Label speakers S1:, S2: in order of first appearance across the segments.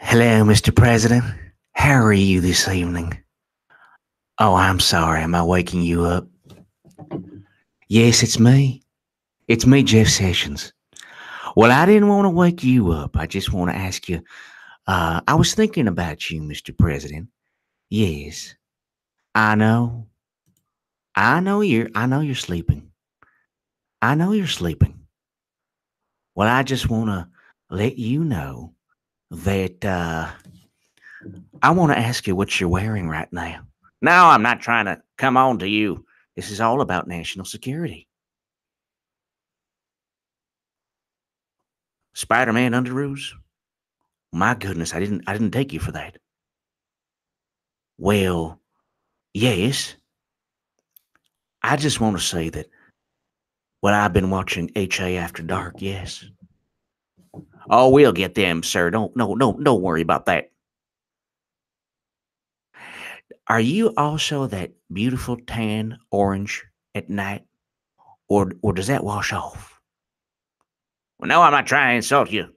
S1: Hello, Mr. President. How are you this evening? Oh, I'm sorry. Am I waking you up? Yes, it's me. It's me, Jeff Sessions. Well, I didn't want to wake you up. I just want to ask you. I was thinking about you, Mr. President. Yes, I know. I know you're sleeping. I know you're sleeping. Well, I just want to let you know that I want to ask you what you're wearing right now. No, I'm not trying to come on to you. This is all about national security. Spider-Man underoos? My goodness, I didn't take you for that. Well, yes. I just want to say that I've been watching HA After Dark, yes. Oh, we'll get them, sir. Don't worry about that. Are you also that beautiful tan orange at night? Or does that wash off? Well, no, I'm not trying to insult you.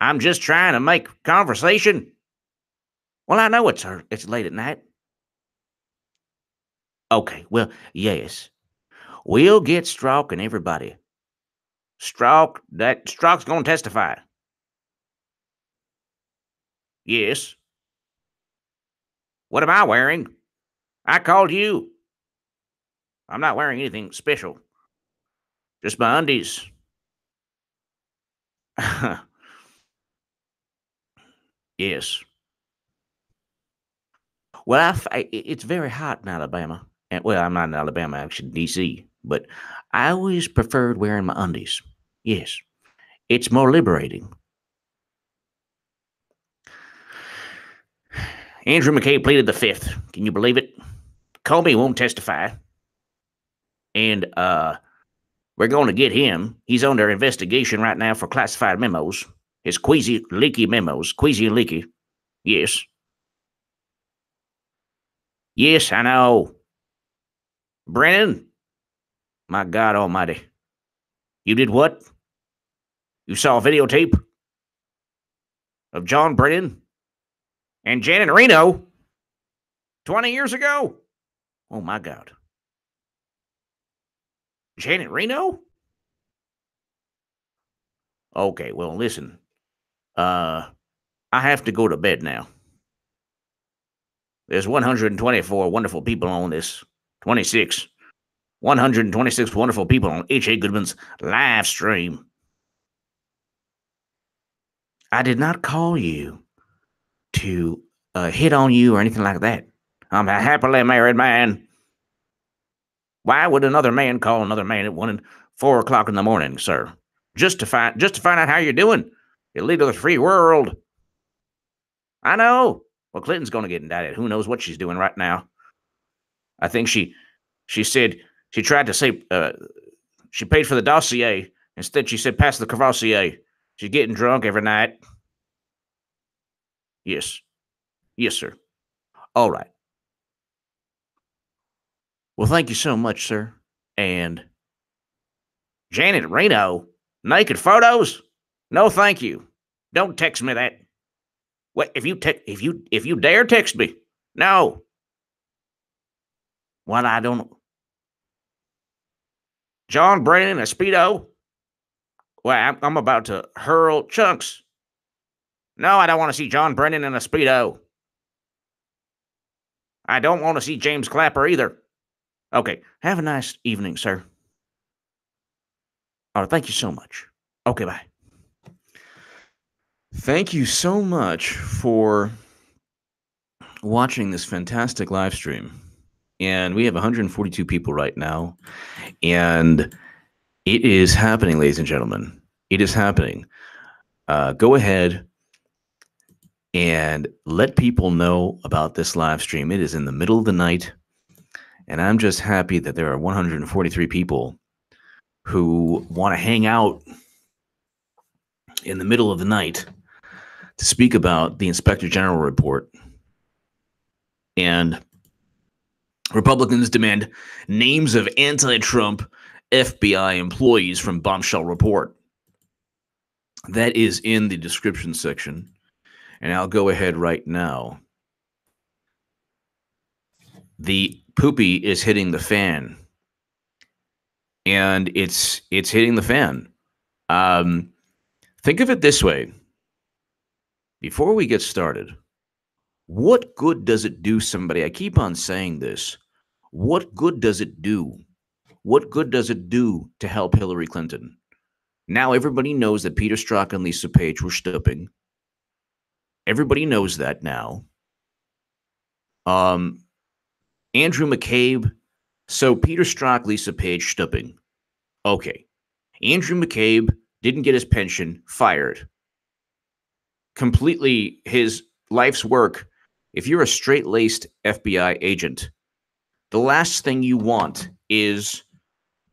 S1: I'm just trying to make conversation. Well, I know it's late at night. Okay, well, yes. We'll get Strzok and everybody. Strzok's gonna testify. Yes. What am I wearing? I called you. I'm not wearing anything special. Just my undies. Yes. Well, it's very hot in Alabama. And, well, I'm not in Alabama, actually, D.C., but I always preferred wearing my undies. Yes. It's more liberating. Andrew McCabe pleaded the fifth. Can you believe it? Comey won't testify. And we're going to get him. He's under investigation right now for classified memos. His queasy, leaky memos. Queasy and leaky. Yes. Yes, I know. Brennan? My God almighty. You did what? You saw a videotape of John Brennan and Janet Reno 20 years ago? Oh, my God. Janet Reno? Okay, well, listen. I have to go to bed now. There's 124 wonderful people on this. 26. 126 wonderful people on H.A. Goodman's live stream. I did not call you to hit on you or anything like that. I'm a happily married man. Why would another man call another man at 1 and 4 o'clock in the morning, sir? Just to find out how you're doing. You lead to the free world. I know. Well, Clinton's going to get indicted. Who knows what she's doing right now? I think she said she tried to say she paid for the dossier. Instead, she said pass the Cavassier. She's getting drunk every night. Yes. Yes, sir. All right. Well, thank you so much, sir. And Janet Reno, naked photos? No, thank you. Don't text me that. What if you dare text me? No. Well, I don't know. John Brennan, a Speedo? Well, I'm about to hurl chunks. No, I don't want to see John Brennan in a Speedo. I don't want to see James Clapper either. Okay, have a nice evening, sir. All right, thank you so much. Okay, bye. Thank you so much for watching this fantastic live stream. And we have 142 people right now. And it is happening, ladies and gentlemen. It is happening. Go ahead and let people know about this live stream. It is in the middle of the night. And I'm just happy that there are 143 people who want to hang out in the middle of the night to speak about the Inspector General report. And Republicans demand names of anti-Trump FBI employees from bombshell report. That is in the description section. And I'll go ahead right now. The poopy is hitting the fan. And it's hitting the fan. Think of it this way. Before we get started, what good does it do somebody? I keep on saying this. What good does it do? What good does it do to help Hillary Clinton? Now everybody knows that Peter Strzok and Lisa Page were stooping. Everybody knows that now. Andrew McCabe. So Peter Strzok, Lisa Page, stooping. Okay. Andrew McCabe didn't get his pension, fired. Completely his life's work. If you're a straight-laced FBI agent, the last thing you want is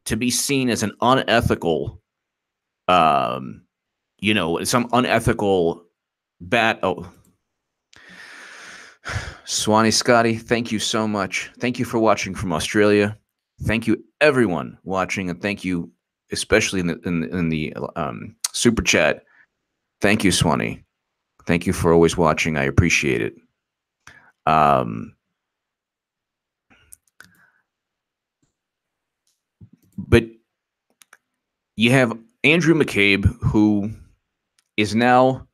S1: to be seen as an unethical, some unethical bat. Oh, Swanee Scotty, thank you so much. Thank you for watching from Australia. Thank you, everyone watching, and thank you, especially in the super chat. Thank you, Swanee. Thank you for always watching. I appreciate it. But you have Andrew McCabe, who is now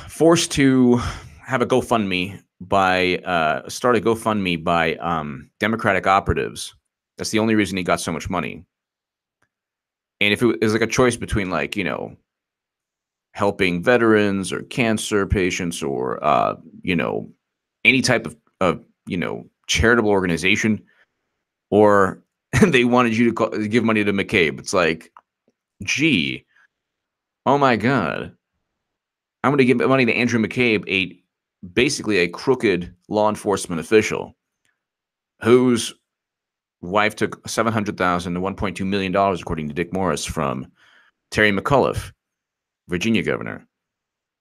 S1: forced to have a GoFundMe start a GoFundMe by Democratic operatives. That's the only reason he got so much money. And if it was like a choice between, like, helping veterans or cancer patients or any type of charitable organization, or they wanted you to give money to McCabe, it's like, gee, oh my God, I'm going to give money to Andrew McCabe, basically a crooked law enforcement official whose wife took $700,000 to $1.2 million, according to Dick Morris, from Terry McAuliffe, Virginia governor.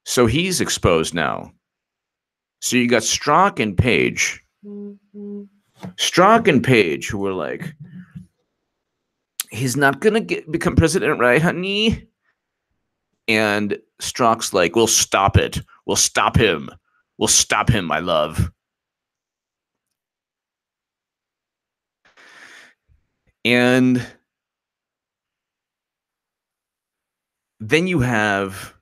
S1: So he's exposed now. So you got Strzok and Page. Strzok and Page, who were like, he's not going to become president, right, honey? And Strzok's like, we'll stop it. We'll stop him. We'll stop him, my love. And then you have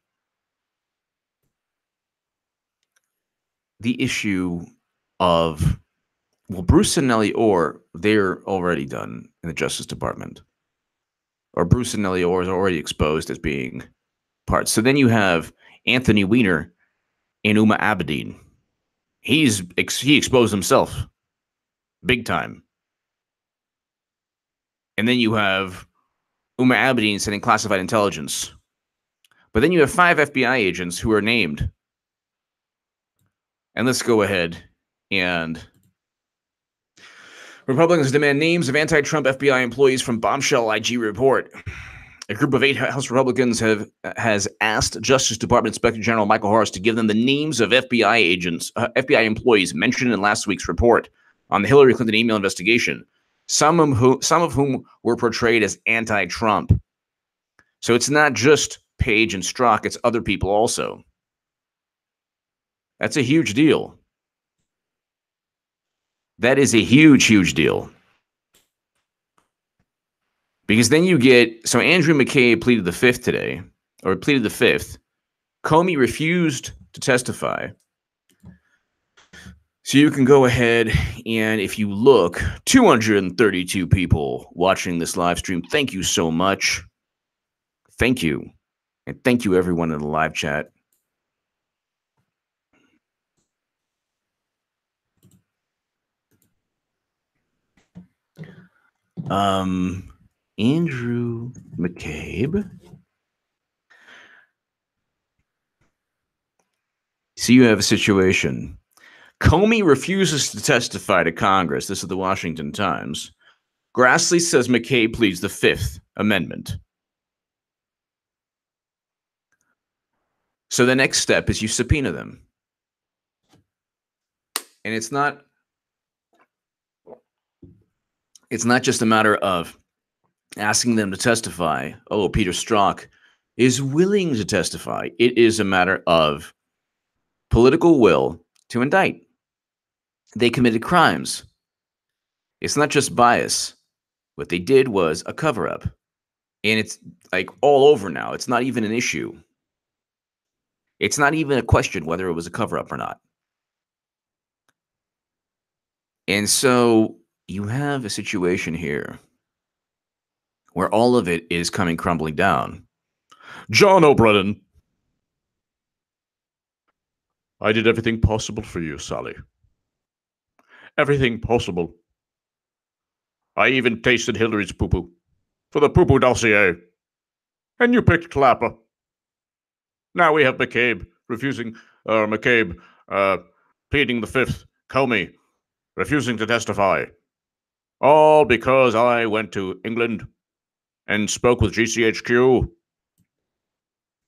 S1: the issue of, well, Bruce and Nellie Orr, they're already done in the Justice Department. Or Bruce and Nellie Orr is already exposed as being parts. So then you have Anthony Weiner and Huma Abedin. He exposed himself big time. And then you have Huma Abedin sending classified intelligence. But then you have 5 FBI agents who are named. And let's go ahead and Republicans demand names of anti-Trump FBI employees from bombshell IG report. A group of 8 House Republicans has asked Justice Department Inspector General Michael Horowitz to give them the names of FBI agents, FBI employees mentioned in last week's report on the Hillary Clinton email investigation, some of whom were portrayed as anti-Trump. So it's not just Page and Strzok, it's other people also. That's a huge deal. That is a huge, huge deal. Because then you get, so Andrew McCabe pleaded the 5th today, or pleaded the 5th. Comey refused to testify. So you can go ahead and, if you look, 232 people watching this live stream. Thank you so much. Thank you. And thank you, everyone in the live chat. Andrew McCabe. So you have a situation. Comey refuses to testify to Congress. This is the Washington Times. Grassley says McCabe pleads the 5th Amendment. So the next step is you subpoena them. And it's not just a matter of asking them to testify. Oh, Peter Strzok, is willing to testify. It is a matter of political will to indict. They committed crimes. It's not just bias. What they did was a cover-up. And it's like all over now. It's not even an issue. It's not even a question whether it was a cover-up or not. And so you have a situation here where all of it is coming crumbling down. John O'Brien. I did everything possible for you, Sally. Everything possible. I even tasted Hillary's poo-poo for the poo-poo dossier. And you picked Clapper. Now we have McCabe pleading the fifth, Comey, refusing to testify. All because I went to England and spoke with GCHQ.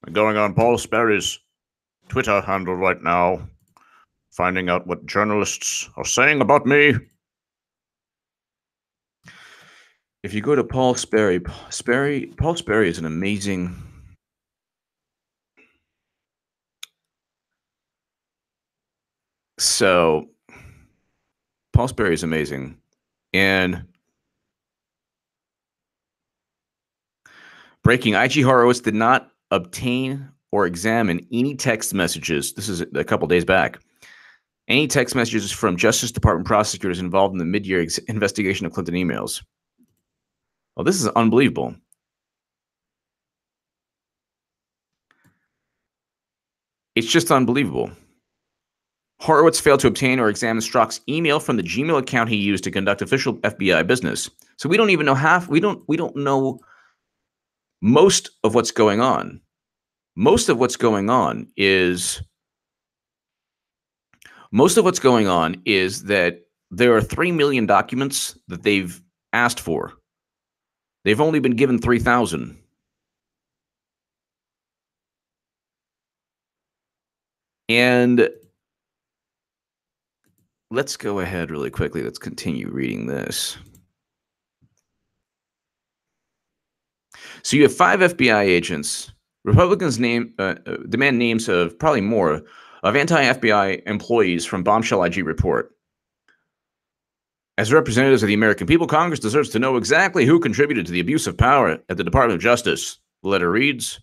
S1: I'm going on Paul Sperry's Twitter handle right now, finding out what journalists are saying about me. If you go to Paul Sperry is an amazing... So, Paul Sperry is amazing. And breaking, IG Horowitz did not obtain or examine any text messages. This is a couple days back. Any text messages from Justice Department prosecutors involved in the mid-year investigation of Clinton emails. Well, this is unbelievable. It's just unbelievable. Horowitz failed to obtain or examine Strzok's email from the Gmail account he used to conduct official FBI business. So we don't even know we don't know most of what's going on. Most of what's going on is that there are 3 million documents that they've asked for. They've only been given 3,000. And let's go ahead really quickly. Let's continue reading this. So you have 5 FBI agents. Republicans demand names of probably more of anti-FBI employees from bombshell IG report. As representatives of the American people, Congress deserves to know exactly who contributed to the abuse of power at the Department of Justice. The letter reads,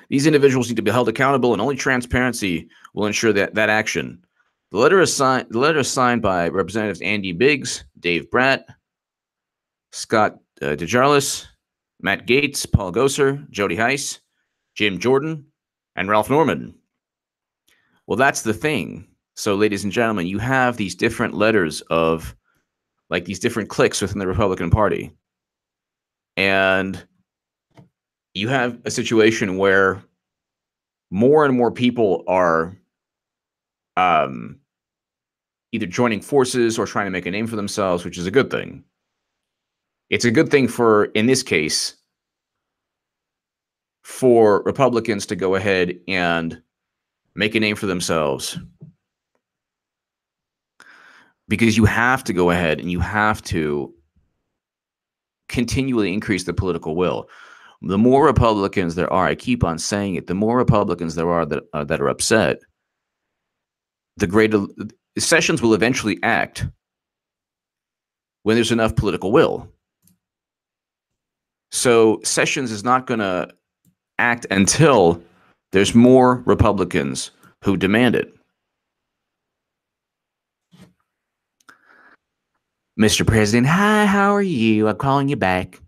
S1: these individuals need to be held accountable, and only transparency will ensure that action. The letter is signed by Representatives Andy Biggs, Dave Bratt, Scott DeJarlis, Matt Gaetz, Paul Gosar, Jody Heiss, Jim Jordan, and Ralph Norman. Well, that's the thing. So, ladies and gentlemen, you have these different letters of, like, these different cliques within the Republican Party. And you have a situation where more and more people are either joining forces or trying to make a name for themselves, which is a good thing. It's a good thing for, in this case, for Republicans to go ahead and make a name for themselves. Because you have to go ahead and you have to continually increase the political will. The more Republicans there are, I keep on saying it, the more Republicans there are that are upset, the greater Sessions will eventually act when there's enough political will. So Sessions is not going to act until there's more Republicans who demand it. Mr. President, hi, how are you? I'm calling you back.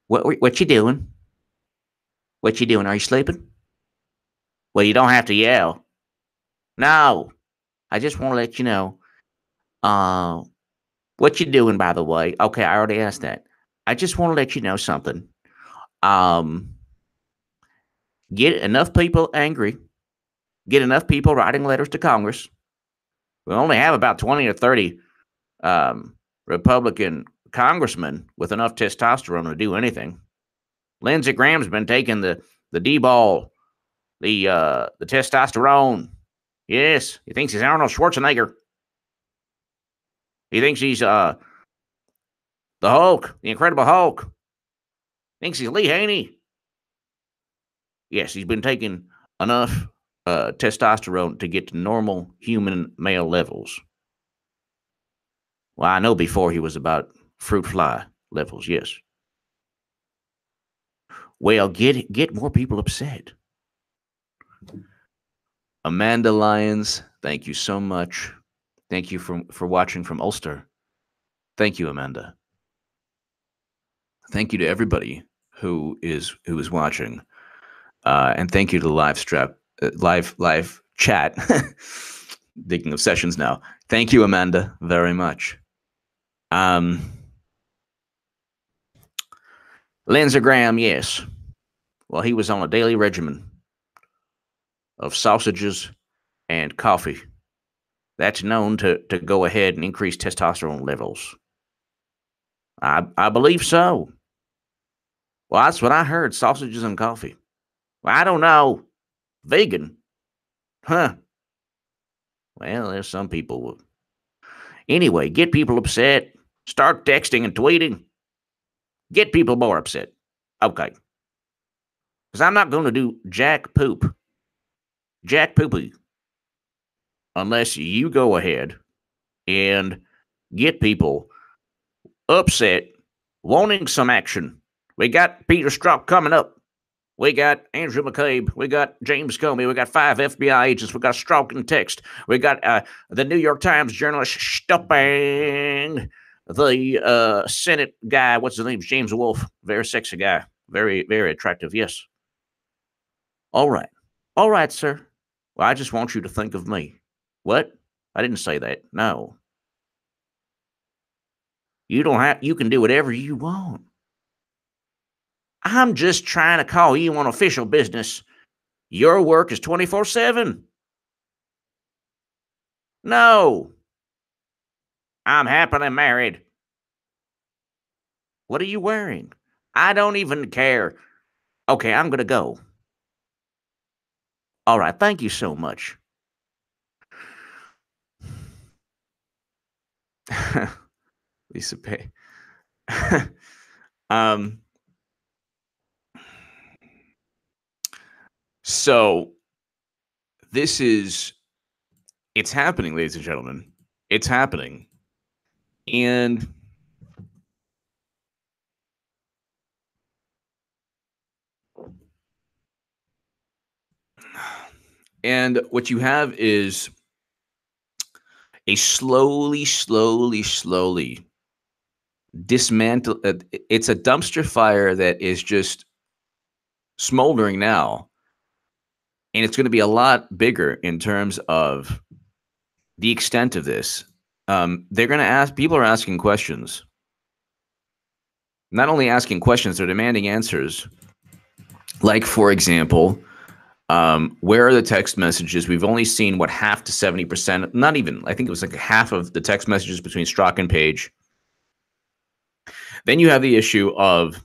S1: What you doing? What you doing? Are you sleeping? Well, you don't have to yell. No, I just want to let you know. What you doing, by the way? Okay, I already asked that. I just want to let you know something. Get enough people angry. Get enough people writing letters to Congress. We only have about 20 or 30 Republican congressmen with enough testosterone to do anything. Lindsey Graham's been taking the D-ball, the testosterone. Yes, he thinks he's Arnold Schwarzenegger. He thinks he's the Hulk, the Incredible Hulk. Thinks he's Lee Haney. Yes, he's been taking enough testosterone to get to normal human male levels. Well, I know before he was about fruit fly levels, yes. Well, get more people upset. Amanda Lyons, thank you so much. Thank you for watching from Ulster. Thank you, Amanda. Thank you to everybody who is watching, and thank you to the live chat. Thinking of sessions now. Thank you, Amanda, very much. Lindsey Graham, yes. Well, he was on a daily regimen of sausages and coffee. That's known to go ahead and increase testosterone levels. I believe so. Well, that's what I heard, sausages and coffee. Well, I don't know. Vegan? Huh. Well, there's some people. Anyway, get people upset. Start texting and tweeting. Get people more upset. Okay. Because I'm not going to do jack poo poo, unless you go ahead and get people upset, wanting some action. We got Peter Strzok coming up. We got Andrew McCabe. We got James Comey. We got 5 FBI agents. We got Strzok and text. We got the New York Times journalist stopping the Senate guy. What's his name? James Wolfe. Very sexy guy. Very, very attractive. Yes. All right. All right, sir. Well, I just want you to think of me. What? I didn't say that. No. You don't have, you can do whatever you want. I'm just trying to call you on official business. Your work is 24/7. No. I'm happily married. What are you wearing? I don't even care. Okay, I'm going to go. All right, thank you so much. Lisa Pay. So this is, it's happening, ladies and gentlemen. It's happening. And what you have is a slowly dismantle. It's a dumpster fire that is just smoldering now. And it's going to be a lot bigger in terms of the extent of this. They're going to ask, people are asking questions. Not only asking questions, they're demanding answers. Like, for example, where are the text messages? We've only seen, what, half to 70%, not even, I think it was like half of the text messages between Strzok and Page. Then you have the issue of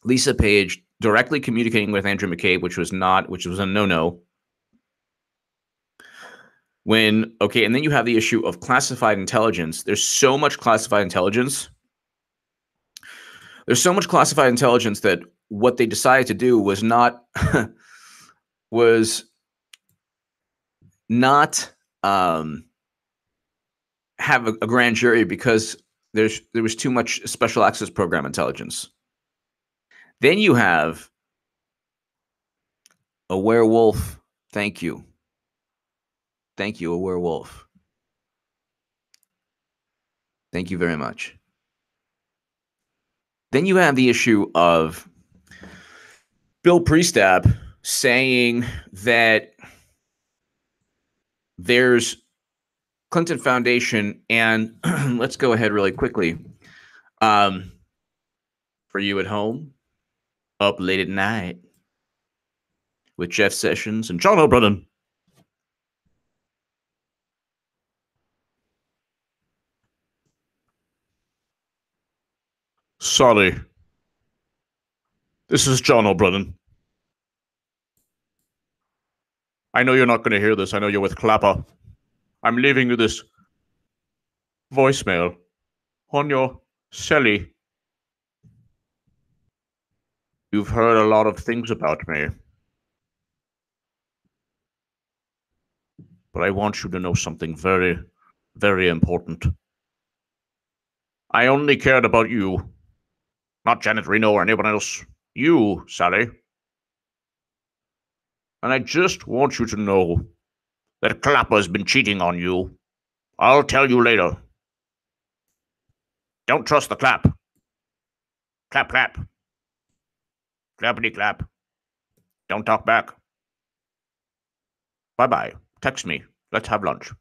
S1: Lisa Page directly communicating with Andrew McCabe, which was a no-no. And then you have the issue of classified intelligence. There's so much classified intelligence. There's so much classified intelligence that what they decided to do was not have a grand jury, because there was too much special access program intelligence. Then you have a werewolf. Thank you. Thank you, a werewolf. Thank you very much. Then you have the issue of Bill Priestap saying that there's Clinton Foundation, and let's go ahead really quickly. For you at home, up late at night with Jeff Sessions and John O'Brien. Sorry. This is John O'Brien. I know you're not going to hear this. I know you're with Clapper. I'm leaving you this voicemail on your celly. You've heard a lot of things about me. But I want you to know something very, very important. I only cared about you, not Janet Reno or anyone else. You, Sally. And I just want you to know that Clapper's been cheating on you. I'll tell you later. Don't trust the clap. Clap, clap. Clappity clap. Don't talk back. Bye-bye. Text me. Let's have lunch.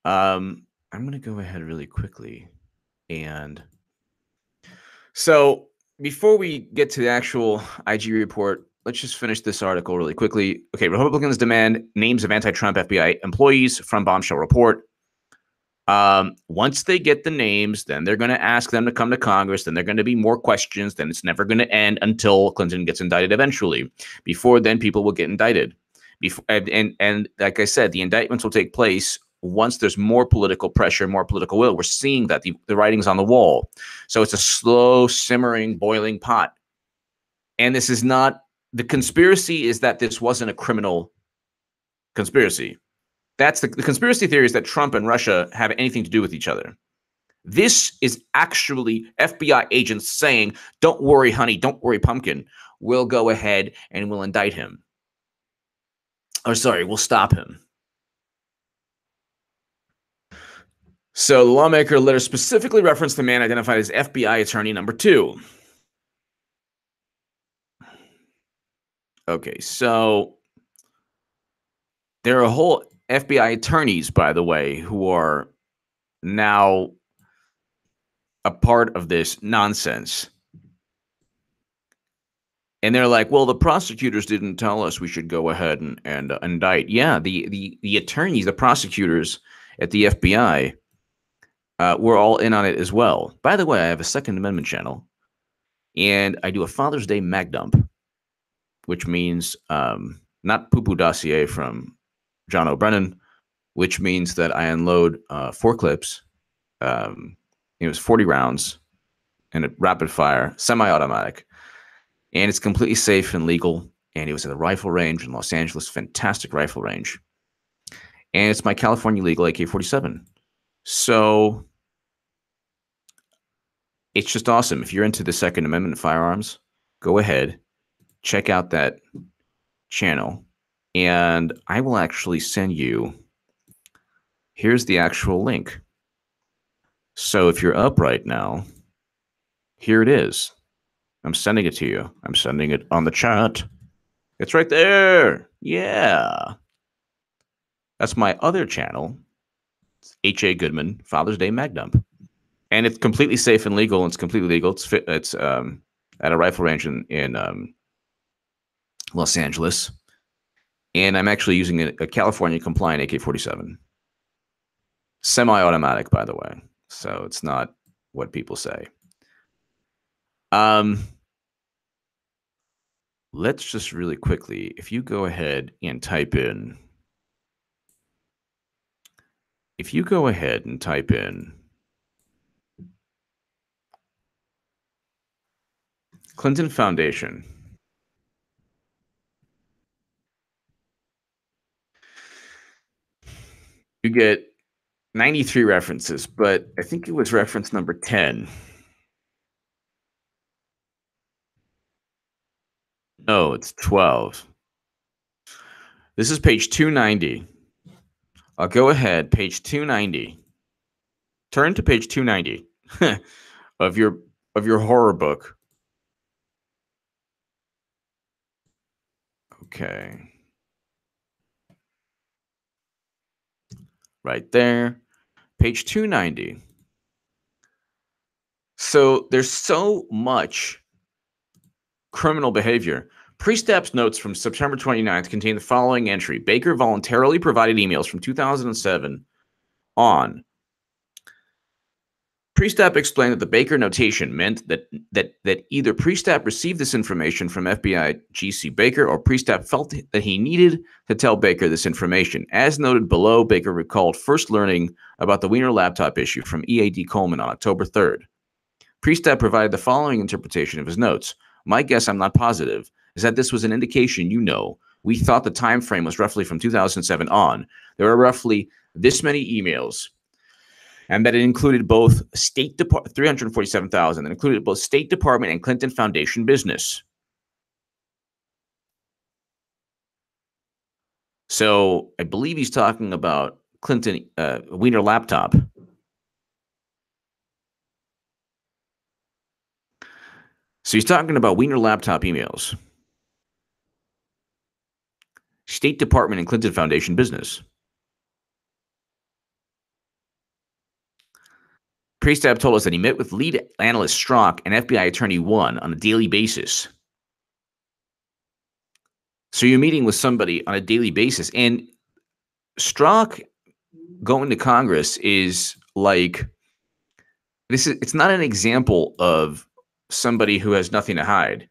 S1: I'm going to go ahead really quickly. And so before we get to the actual IG report, let's just finish this article really quickly. Okay, Republicans demand names of anti-Trump FBI employees from bombshell report. Once they get the names, then they're going to ask them to come to Congress. Then there are going to be more questions. Then it's never going to end until Clinton gets indicted eventually. Before then, people will get indicted. And like I said, the indictments will take place once there's more political pressure, more political will. We're seeing that the writing's on the wall. So it's a slow, simmering, boiling pot. And this is not, the conspiracy is that this wasn't a criminal conspiracy. That's the conspiracy theory is that Trump and Russia have anything to do with each other. This is actually FBI agents saying, don't worry, honey, don't worry, pumpkin. We'll go ahead and we'll indict him. Or sorry, we'll stop him. So the lawmaker letter specifically referenced the man identified as FBI attorney number 2. Okay, so there are a whole FBI attorneys, by the way, who are now a part of this nonsense. And they're like, well, the prosecutors didn't tell us we should go ahead and indict. Yeah, the attorneys, the prosecutors at the FBI were all in on it as well. By the way, I have a Second Amendment channel, and I do a Father's Day mag dump, which means not poo-poo dossier from John O'Brennan, which means that I unload 4 clips. It was 40 rounds and a rapid fire, semi-automatic. And it's completely safe and legal. And it was at a rifle range in Los Angeles, fantastic rifle range. And it's my California legal AK-47. So it's just awesome. If you're into the Second Amendment firearms, go ahead, check out that channel. And I will actually send you, here's the actual link. So if you're up right now, here it is. I'm sending it to you. I'm sending it on the chat. It's right there. Yeah. That's my other channel. It's H.A. Goodman, Father's Day Mag Dump. And it's completely safe and legal. It's completely legal. It's at a rifle range in Los Angeles. And I'm actually using a California compliant AK-47. Semi-automatic, by the way. So it's not what people say. Let's just really quickly, if you go ahead and type in, Clinton Foundation. You get 93 references, but I think it was reference number 10. No, it's 12. This is page 290. I'll go ahead, page 290. Turn to page 290 of your horror book. Okay. Right there. Page 290. So there's so much criminal behavior. Pre-Step's notes from September 29th contain the following entry. Baker voluntarily provided emails from 2007 on. Pre-Step explained that the Baker notation meant that either Pre-Step received this information from FBI GC Baker or Pre-Step felt that he needed to tell Baker this information. As noted below, Baker recalled first learning about the Weiner laptop issue from EAD Coleman on October 3rd. Pre-Step provided the following interpretation of his notes. My guess, I'm not positive, is that this was an indication We thought the time frame was roughly from 2007 on. There were roughly this many emails, and that it included both State Department, 347,000, and included both State Department and Clinton Foundation business. So I believe he's talking about Clinton Weiner laptop. So he's talking about Weiner laptop emails, State Department and Clinton Foundation business. Priestab told us that he met with lead analyst Strzok and FBI attorney One on a daily basis. So you're meeting with somebody on a daily basis, and Strzok going to Congress is like, it's not an example of somebody who has nothing to hide.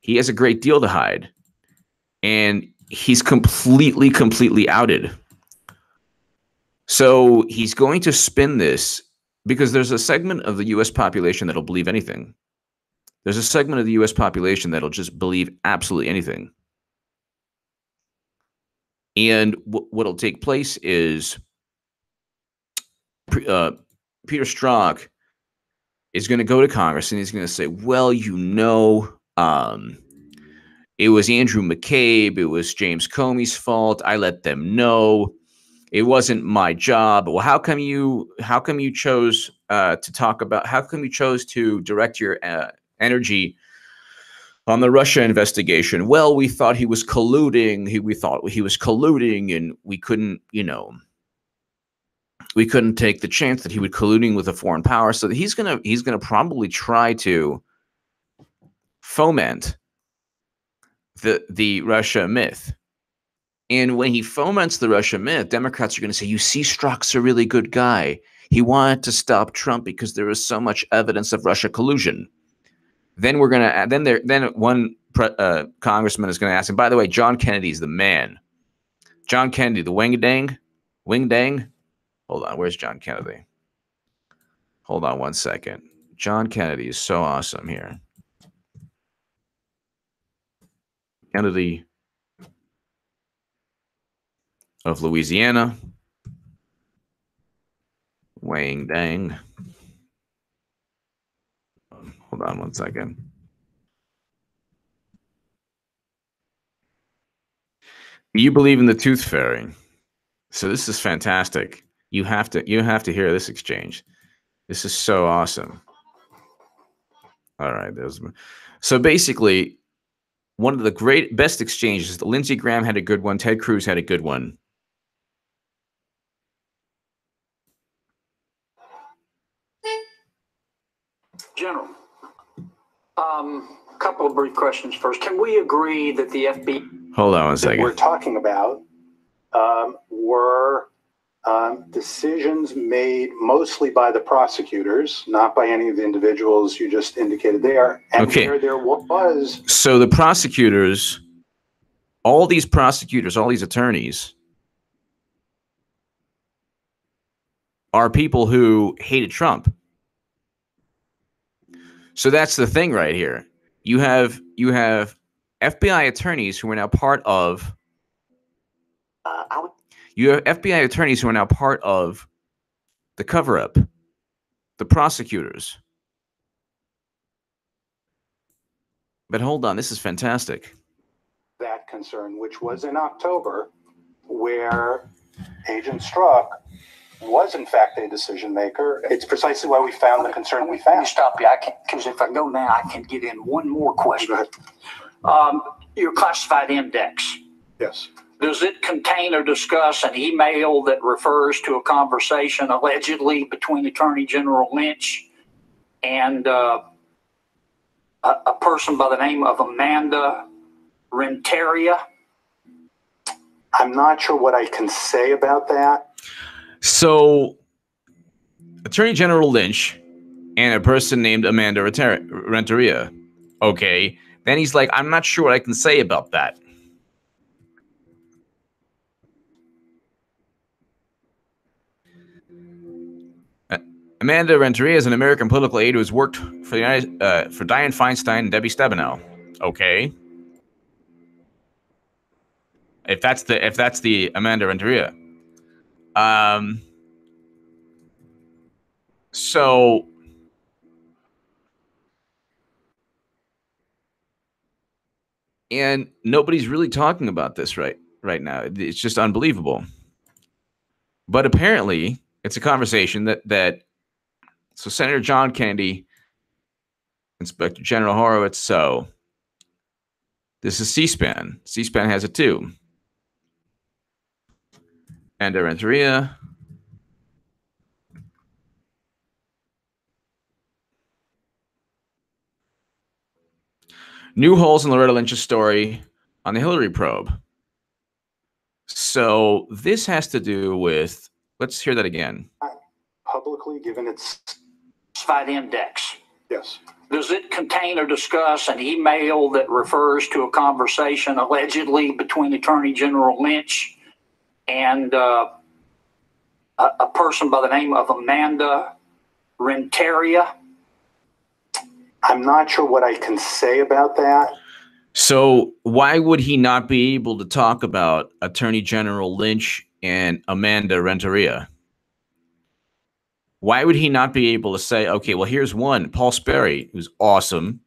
S1: He has a great deal to hide, and he's completely outed. So he's going to spin this because there's a segment of the U.S. population that'll believe anything. There's a segment of the U.S. population that'll just believe absolutely anything. And what'll take place is Peter Strzok is going to go to Congress and he's going to say, well, it was Andrew McCabe, it was James Comey's fault. I let them know. It wasn't my job. Well, how come you chose to direct your energy on the Russia investigation? Well, we thought he was colluding. We thought he was colluding, and we couldn't take the chance that he would colluding with a foreign power. So he's gonna probably try to foment the Russia myth. And when he foments the Russia myth, Democrats are going to say, you see, Strzok's a really good guy. He wanted to stop Trump because there was so much evidence of Russia collusion. Then we're going to then one congressman is going to ask him, by the way, John Kennedy's the man. John Kennedy, the wing dang. Hold on, where's John Kennedy? Hold on one second. John Kennedy is so awesome here. Kennedy of Louisiana. Wang dang. Hold on one second. You believe in the tooth fairy. So this is fantastic. You have to hear this exchange. This is so awesome. All right, so basically one of the best exchanges. Lindsey Graham had a good one. Ted Cruz had a good one.
S2: General, couple of brief questions first. Can we agree that the FBI
S1: Hold on one second.
S3: We're talking about were decisions made mostly by the prosecutors, not by any of the individuals you just indicated there. And
S1: okay.
S3: There was.
S1: So the prosecutors, all these attorneys are people who hated Trump. So that's the thing right here. You have FBI attorneys who are now part of. You have FBI attorneys who are now part of the cover-up, the prosecutors. But hold on, this is fantastic.
S3: That concern, which was in October, where Agent Strzok was in fact a decision maker. It's precisely why we found the concern we found.
S2: Let me stop you. I can't, because if I go now, I can get in one more question.
S3: Go ahead.
S2: Your classified index.
S3: Yes.
S2: Does it contain or discuss an email that refers to a conversation allegedly between Attorney General Lynch and a person by the name of Amanda Renteria?
S3: I'm not sure what I can say about that.
S1: So, Attorney General Lynch and a person named Amanda Renteria. Okay. Then he's like, I'm not sure what I can say about that. Amanda Renteria is an American political aide who has worked for Dianne Feinstein and Debbie Stabenow. Okay. If that's the Amanda Renteria. So and nobody's really talking about this right now. It's just unbelievable. But apparently, it's a conversation that so Senator John Kennedy, Inspector General Horowitz. So this is C-SPAN. C-SPAN has it too. And Renteria. New holes in Loretta Lynch's story on the Hillary probe. So this has to do with, let's hear that again.
S3: Publicly given its
S2: classified index.
S3: yes.
S2: Does it contain or discuss an email that refers to a conversation allegedly between Attorney General Lynch and a person by the name of Amanda Renteria?
S3: I'm not sure what I can say about that.
S1: So why would he not be able to talk about Attorney General Lynch and Amanda Renteria? Why would he not be able to say, okay, well, here's one, Paul Sperry, who's awesome.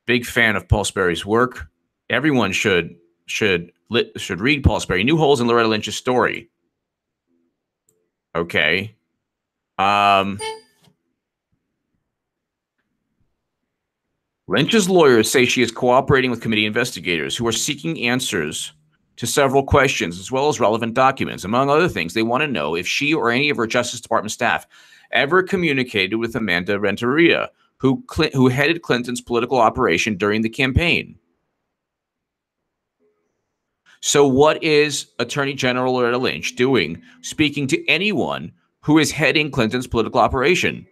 S1: Big fan of Paul Sperry's work. Everyone should read Paul Sperry. New holes in Loretta Lynch's story. Okay. Lynch's lawyers say she is cooperating with committee investigators who are seeking answers to several questions as well as relevant documents. Among other things, they want to know if she or any of her Justice Department staff ever communicated with Amanda Renteria, who headed Clinton's political operation during the campaign. So what is Attorney General Loretta Lynch doing speaking to anyone who is heading Clinton's political operation?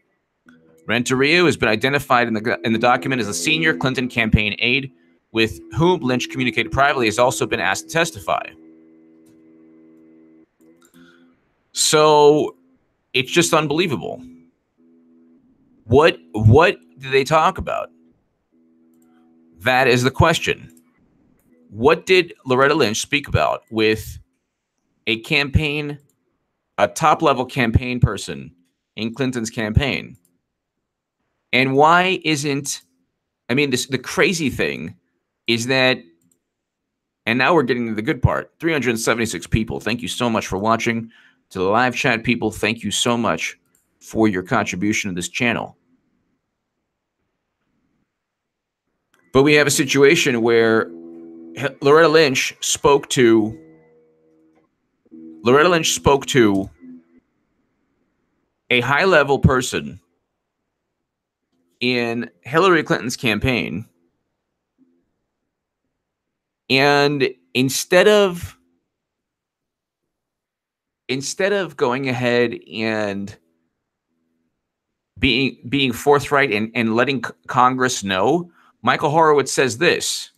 S1: Renteria has been identified in the document as a senior Clinton campaign aide with whom Lynch communicated privately, has also been asked to testify. So it's just unbelievable. What do they talk about? That is the question. What did Loretta Lynch speak about with a top-level campaign person in Clinton's campaign? And why isn't, I mean, the crazy thing is that, and now we're getting to the good part, 376 people. Thank you so much for watching. To the live chat people, thank you so much for your contribution to this channel. But we have a situation where Loretta Lynch spoke to a high-level person in Hillary Clinton's campaign, and instead of going ahead and being forthright and letting Congress know, Michael Horowitz says this.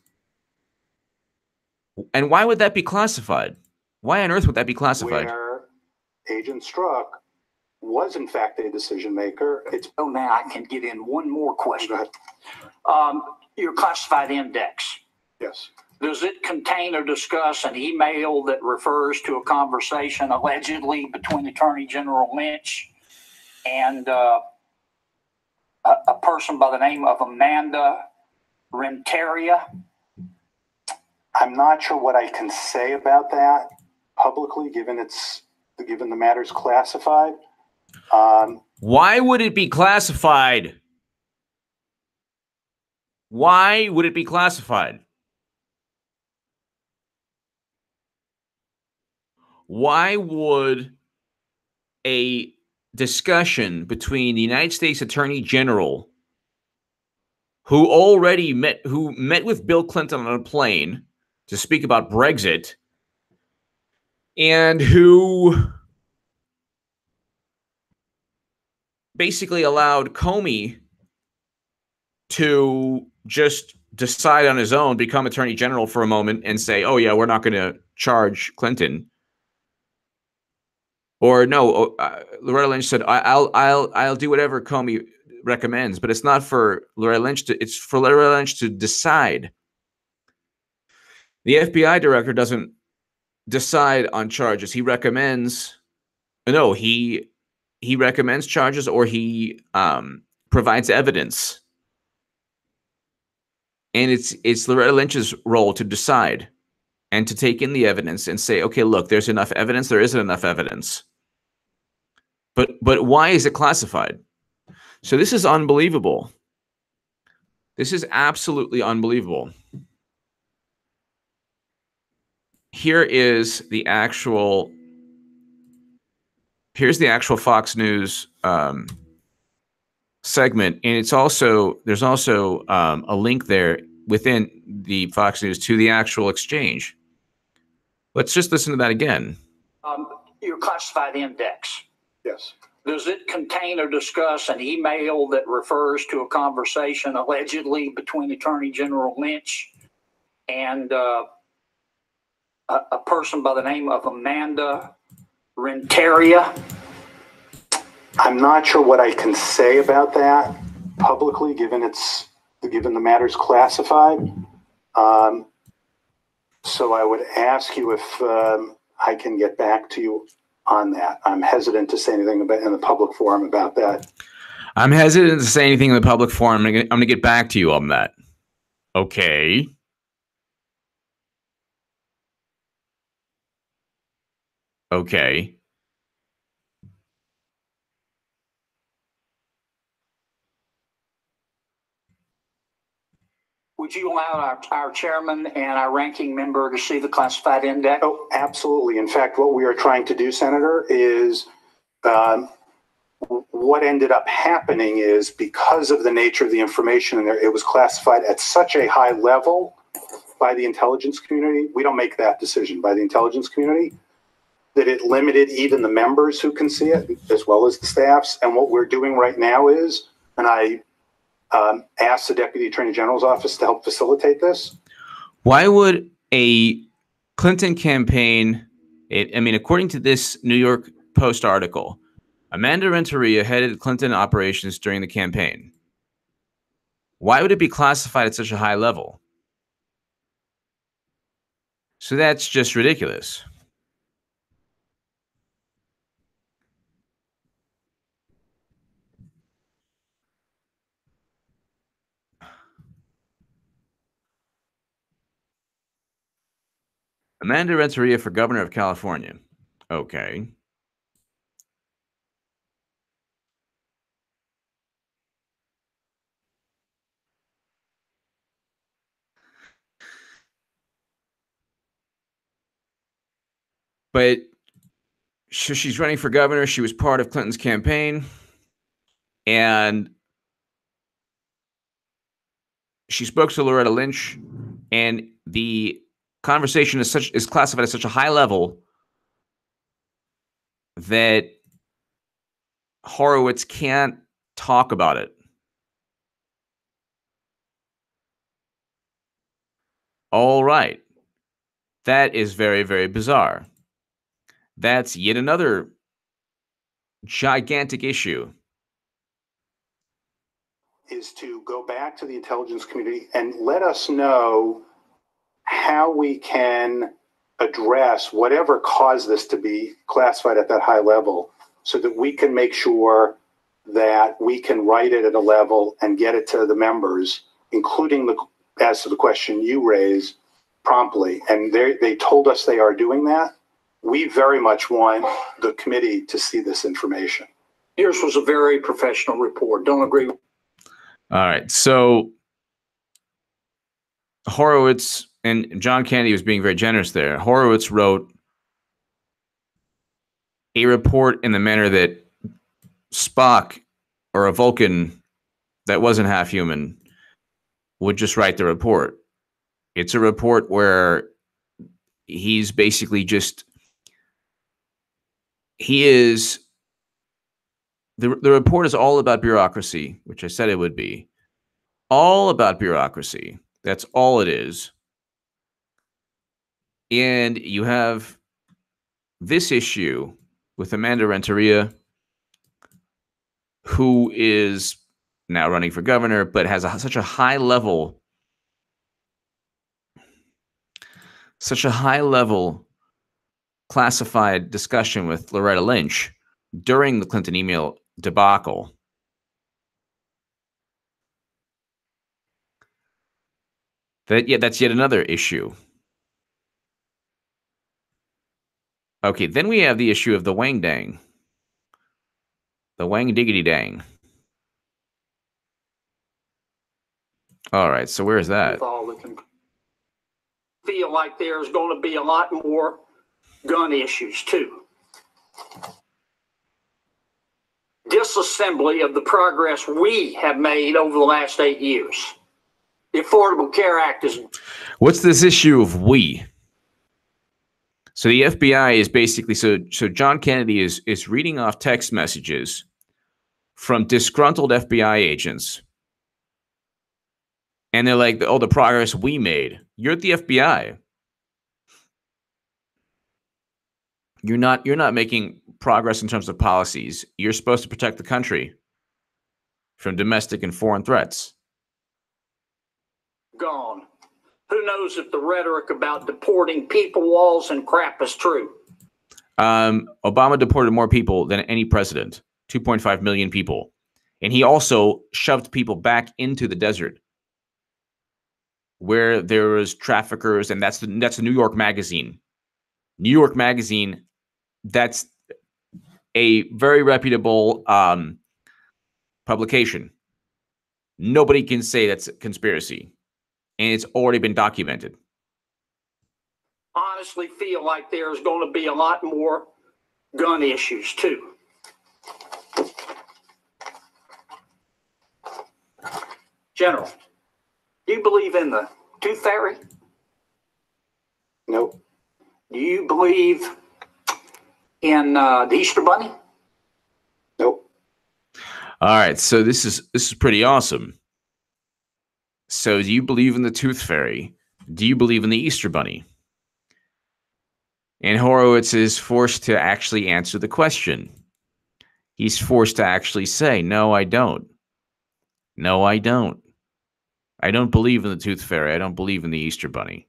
S1: And why would that be classified? Why on earth would that be classified?
S3: Where Agent Strzok was in fact a decision maker. It's
S2: Now I can get in one more question.
S3: Go ahead.
S2: Your classified index.
S3: Yes.
S2: Does it contain or discuss an email that refers to a conversation allegedly between Attorney General Lynch and a person by the name of Amanda Renteria?
S3: I'm not sure what I can say about that publicly, given the matter's classified.
S1: Why would it be classified? Why would it be classified? Why would a discussion between the United States Attorney General, who met with Bill Clinton on a plane to speak about Brexit, and who basically allowed Comey to just decide on his own, become Attorney General for a moment and say, oh yeah, we're not going to charge Clinton. Or no, Loretta Lynch said, I'll do whatever Comey recommends, but it's not for Loretta Lynch it's for Loretta Lynch to decide. The FBI director doesn't decide on charges. He recommends, no, he recommends charges, or he provides evidence. And it's Loretta Lynch's role to decide and to take in the evidence and say, okay, look, there's enough evidence, there isn't enough evidence. But why is it classified? So this is unbelievable. This is absolutely unbelievable. Here is the actual, here's the actual Fox News segment, and it's also, there's also a link there within the Fox News to the actual exchange. Let's just listen to that again.
S2: Your classified index.
S3: Yes.
S2: Does it contain or discuss an email that refers to a conversation allegedly between Attorney General Lynch and a person by the name of Amanda Renteria?
S3: I'm not sure what I can say about that publicly, given the matter's classified. So I would ask you if I can get back to you on that. I'm hesitant to say anything about in the public forum about that.
S1: I'm hesitant to say anything in the public forum. I'm gonna get back to you on that. Okay. Okay.
S2: Would you allow our chairman and our ranking member to see the classified index?
S3: Oh, absolutely. In fact, what we are trying to do, Senator, is what ended up happening is, because of the nature of the information in there, it was classified at such a high level by the intelligence community. We don't make that decision, by the intelligence community, that it limited even the members who can see it, as well as the staffs. And what we're doing right now is, and I asked the Deputy Attorney General's office to help facilitate this.
S1: Why would a Clinton campaign, I mean, according to this New York Post article, Amanda Renteria headed Clinton operations during the campaign. Why would it be classified at such a high level? So that's just ridiculous. Amanda Renteria for governor of California. Okay. But she's running for governor. She was part of Clinton's campaign. And she spoke to Loretta Lynch. And the conversation is classified at such a high level that Horowitz can't talk about it. All right. That is very, very bizarre. That's yet another gigantic issue.
S3: Is to go back to the intelligence community and let us know how we can address whatever caused this to be classified at that high level, so that we can make sure that we can write it at a level and get it to the members, including as to the question you raised, promptly. And they told us they are doing that. We very much want the committee to see this information.
S2: Yours was a very professional report. Don't agree.
S1: All right. So Horowitz, and John Kennedy was being very generous there. Horowitz wrote a report in the manner that Spock or a Vulcan that wasn't half human would just write the report. It's a report where he's basically just, the report is all about bureaucracy, which I said it would be. All about bureaucracy. That's all it is. And you have this issue with Amanda Renteria, who is now running for governor, but has such a high level such a high-level classified discussion with Loretta Lynch during the Clinton email debacle. That's yet another issue. Okay, then we have the issue of the Wang Dang. The Wang Diggity Dang. All right, so where is that?
S2: Feel like there's going to be a lot more gun issues too. Disassembly of the progress we have made over the last 8 years. The Affordable Care Act is...
S1: What's this issue of we? So the FBI is basically, so John Kennedy is reading off text messages from disgruntled FBI agents. And they're like, oh, the progress we made. You're at the FBI. You're not making progress in terms of policies. You're supposed to protect the country from domestic and foreign threats.
S2: Gone. Who knows if the rhetoric about deporting people, walls, and crap is true?
S1: Obama deported more people than any president, 2.5 million people. And he also shoved people back into the desert where there was traffickers, and that's the New York Magazine. New York Magazine, that's a very reputable publication. Nobody can say that's a conspiracy. And it's already been documented.
S2: Honestly feel like there's going to be a lot more gun issues too. General, do you believe in the tooth fairy?
S3: Nope.
S2: Do you believe in the Easter Bunny?
S3: Nope.
S1: All right, so this is pretty awesome. So do you believe in the tooth fairy? Do you believe in the Easter Bunny? And Horowitz is forced to actually answer the question. He's forced to actually say, no, I don't. No, I don't. I don't believe in the tooth fairy. I don't believe in the Easter Bunny.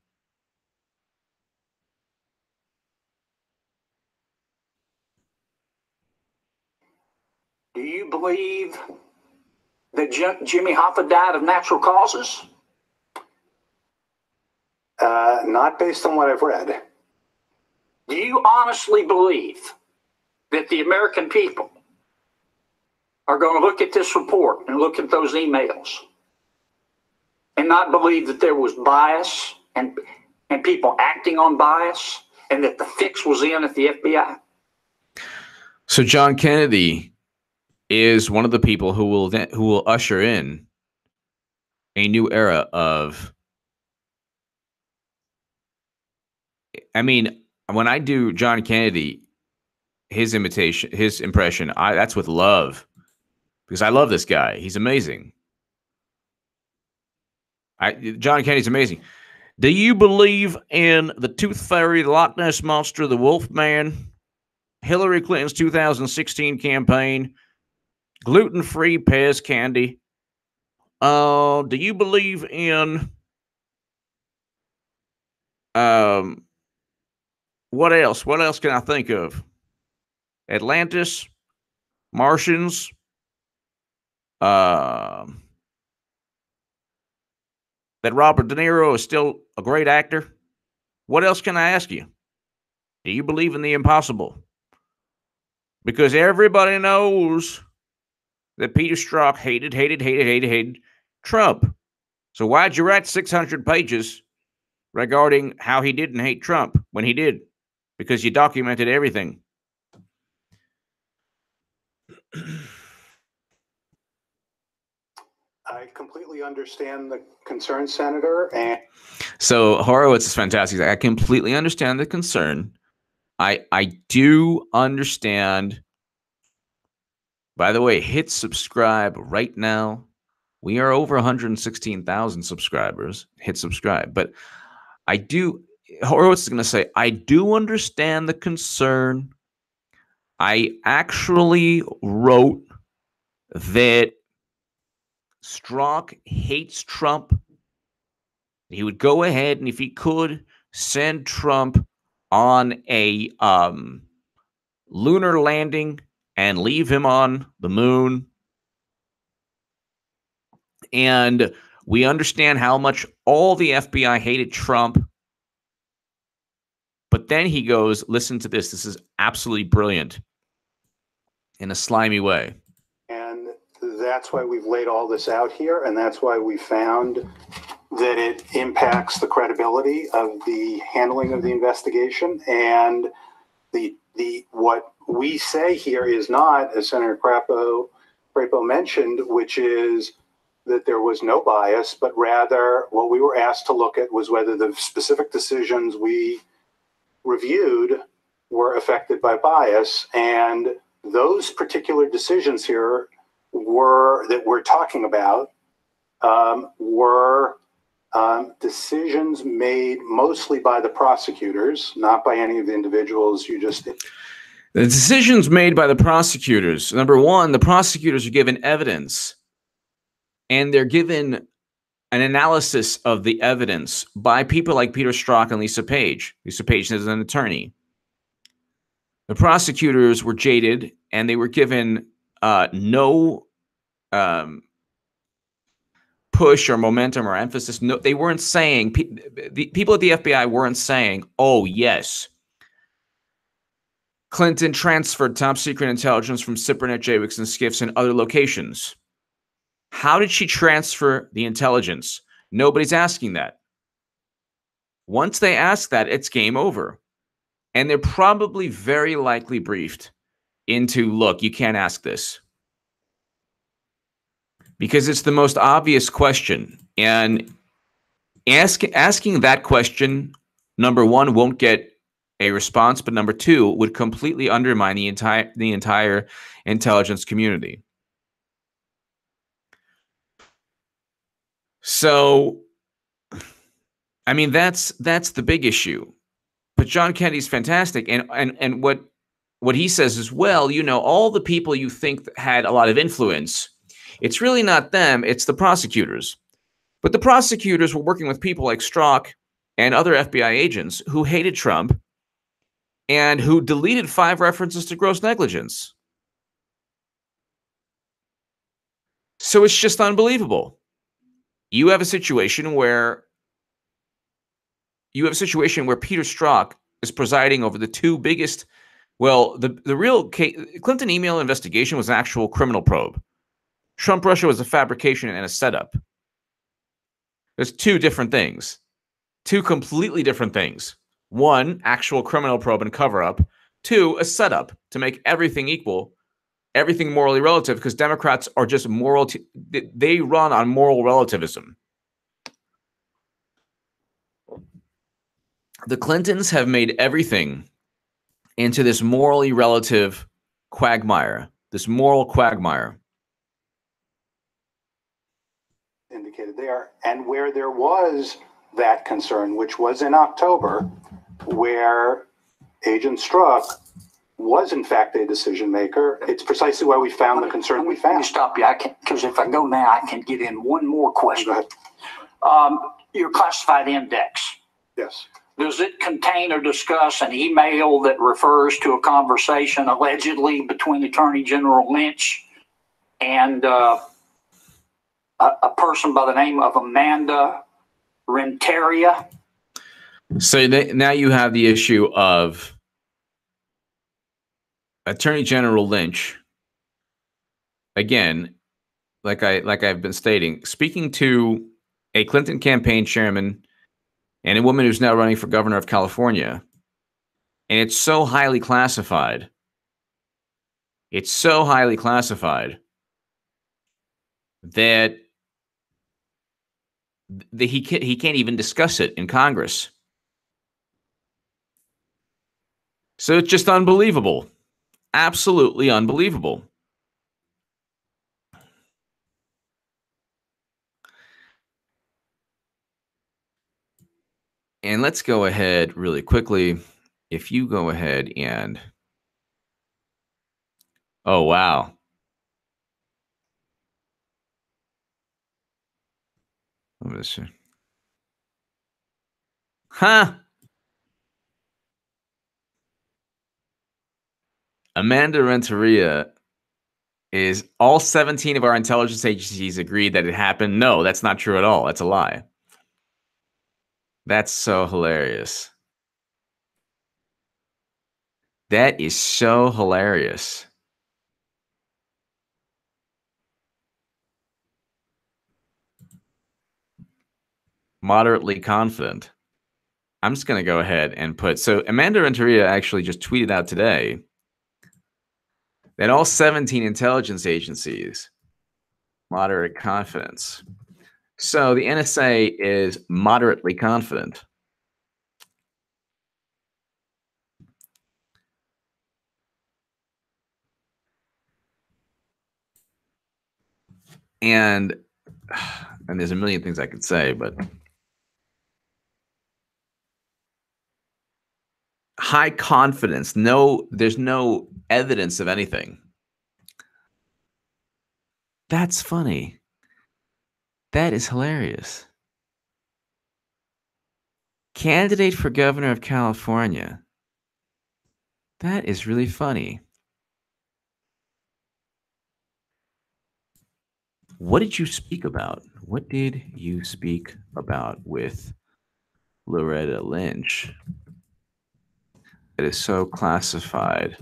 S2: Do you believe that Jimmy Hoffa died of natural causes?
S3: Not based on what I've read.
S2: Do you honestly believe that the American people are going to look at this report and look at those emails and not believe that there was bias and people acting on bias and that the fix was in at the FBI?
S1: So John Kennedy is one of the people who will usher in a new era of, I mean, when I do John Kennedy, his impression, that's with love, because I love this guy. He's amazing. John Kennedy's amazing. Do you believe in the Tooth Fairy, the Loch Ness Monster, the Wolf Man, Hillary Clinton's 2016 campaign, gluten-free Pez candy? Do you believe in what else? What else can I think of? Atlantis, Martians, that Robert De Niro is still a great actor. What else can I ask you? Do you believe in the impossible? Because everybody knows that Peter Strzok hated Trump. So why'd you write 600 pages regarding how he didn't hate Trump when he did? Because you documented everything.
S3: I completely understand the concern, Senator. And
S1: so Horowitz is fantastic. I completely understand the concern. I do understand. By the way, hit subscribe right now. We are over 116,000 subscribers. Hit subscribe. But Horowitz is going to say, I do understand the concern. I actually wrote that Strzok hates Trump. He would go ahead and if he could send Trump on a lunar landing and leave him on the moon. And we understand how much all the FBI hated Trump. But then he goes, listen to this. This is absolutely brilliant in a slimy way.
S3: And that's why we've laid all this out here. And that's why we found that it impacts the credibility of the handling of the investigation. And what we say here is not, as Senator Crapo mentioned, which is that there was no bias, but rather what we were asked to look at was whether the specific decisions we reviewed were affected by bias. And those particular decisions here that we're talking about were decisions made mostly by the prosecutors, not by any of the individuals you just did.
S1: The decisions made by the prosecutors. Number one, the prosecutors are given evidence, and they're given an analysis of the evidence by people like Peter Strzok and Lisa Page. Lisa Page is an attorney. The prosecutors were jaded, and they were given no push or momentum or emphasis. No, they weren't saying, the people at the FBI weren't saying, oh, yes, Clinton transferred top secret intelligence from SIPRNet, JWICs, and SCIFs and other locations. How did she transfer the intelligence? Nobody's asking that. Once they ask that, it's game over. And they're probably very likely briefed into, look, you can't ask this. Because it's the most obvious question. And asking that question, number one, won't get a response, but number two, would completely undermine the entire intelligence community. So, I mean, that's the big issue. But John Kennedy's fantastic, and what he says is, well, you know, all the people you think had a lot of influence, it's really not them, it's the prosecutors. But the prosecutors were working with people like Strzok and other FBI agents who hated Trump and who deleted 5 references to gross negligence. So it's just unbelievable. You have a situation where Peter Strzok is presiding over the 2 biggest, well, the real Clinton email investigation was an actual criminal probe. Trump Russia was a fabrication and a setup. There's 2 different things. 2 completely different things. 1, actual criminal probe and cover-up. 2, a setup to make everything equal, everything morally relative, because Democrats are just they run on moral relativism. The Clintons have made everything into this morally relative quagmire, this moral quagmire.
S3: Indicated there, and where there was that concern, which was in October, where Agent Strzok was in fact a decision maker. It's precisely why we found the concern we found.
S2: Let me stop you, because if I go now, I can get in one more question.
S3: Go ahead.
S2: Your classified index.
S3: Yes.
S2: Does it contain or discuss an email that refers to a conversation allegedly between Attorney General Lynch and a person by the name of Amanda Renteria?
S1: So now you have the issue of Attorney General Lynch, again, like I've been stating, speaking to a Clinton campaign chairman and a woman who's now running for governor of California. And it's so highly classified. It's so highly classified that he can't even discuss it in Congress. So it's just unbelievable. Absolutely unbelievable. And let's go ahead really quickly. If you go ahead and... Oh, wow. Let me see. Huh? Amanda Renteria is all 17 of our intelligence agencies agreed that it happened. No, that's not true at all. That's a lie. That's so hilarious. That is so hilarious. Moderately confident. I'm just going to go ahead and put, so Amanda Renteria actually just tweeted out today that all 17 intelligence agencies, moderate confidence. So the NSA is moderately confident. And there's a million things I could say, but high confidence. No, there's no evidence of anything. That's funny. That is hilarious. Candidate for governor of California. That is really funny. What did you speak about? What did you speak about with Loretta Lynch? It is so classified.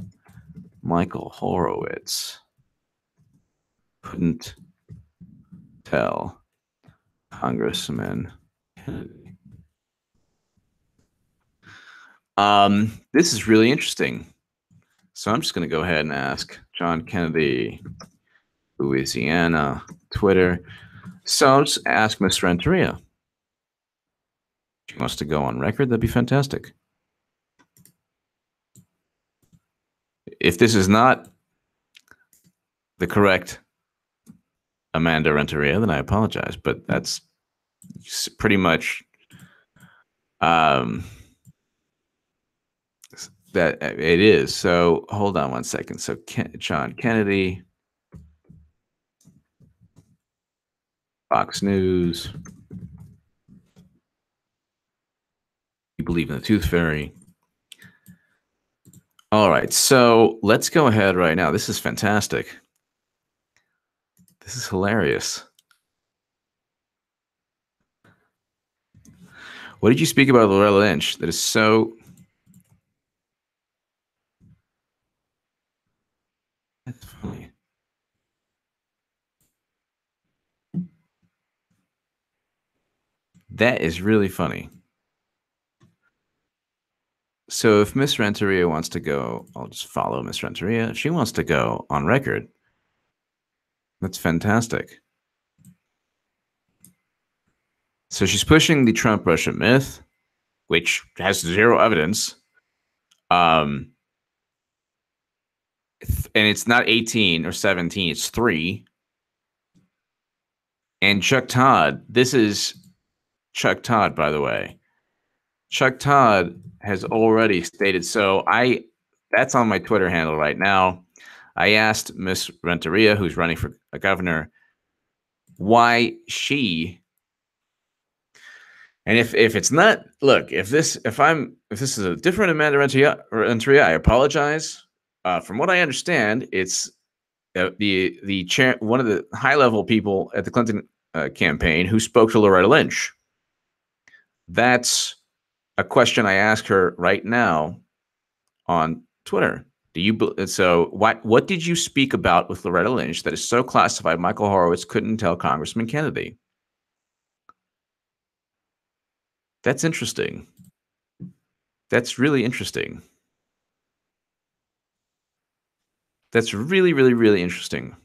S1: Michael Horowitz couldn't tell Congressman Kennedy. This is really interesting. So I'm just going to go ahead and ask John Kennedy, Louisiana, Twitter. So I'll just ask Ms. Renteria. She wants to go on record. That'd be fantastic. If this is not the correct Amanda Renteria, then I apologize. But that's pretty much that it is. So hold on one second. So John Kennedy, Fox News. You believe in the Tooth Fairy. All right, so let's go ahead right now. This is fantastic. This is hilarious. What did you speak about Loretta Lynch? That is so... That's funny. That is really funny. So if Miss Renteria wants to go, I'll just follow Miss Renteria. If she wants to go on record, that's fantastic. So she's pushing the Trump-Russia myth, which has zero evidence. And it's not 18 or 17, it's 3. And Chuck Todd, this is Chuck Todd, by the way. Chuck Todd has already stated, so that's on my Twitter handle right now. I asked Miss Renteria, who's running for a governor, why she, and if it's not, look, if this is a different Amanda Renteria, I apologize. From what I understand, it's the chair, one of the high-level people at the Clinton campaign who spoke to Loretta Lynch. That's a question I ask her right now on Twitter. What did you speak about with Loretta Lynch that is so classified Michael Horowitz couldn't tell Congressman Kennedy? That's interesting. That's really interesting. That's really, really, really interesting.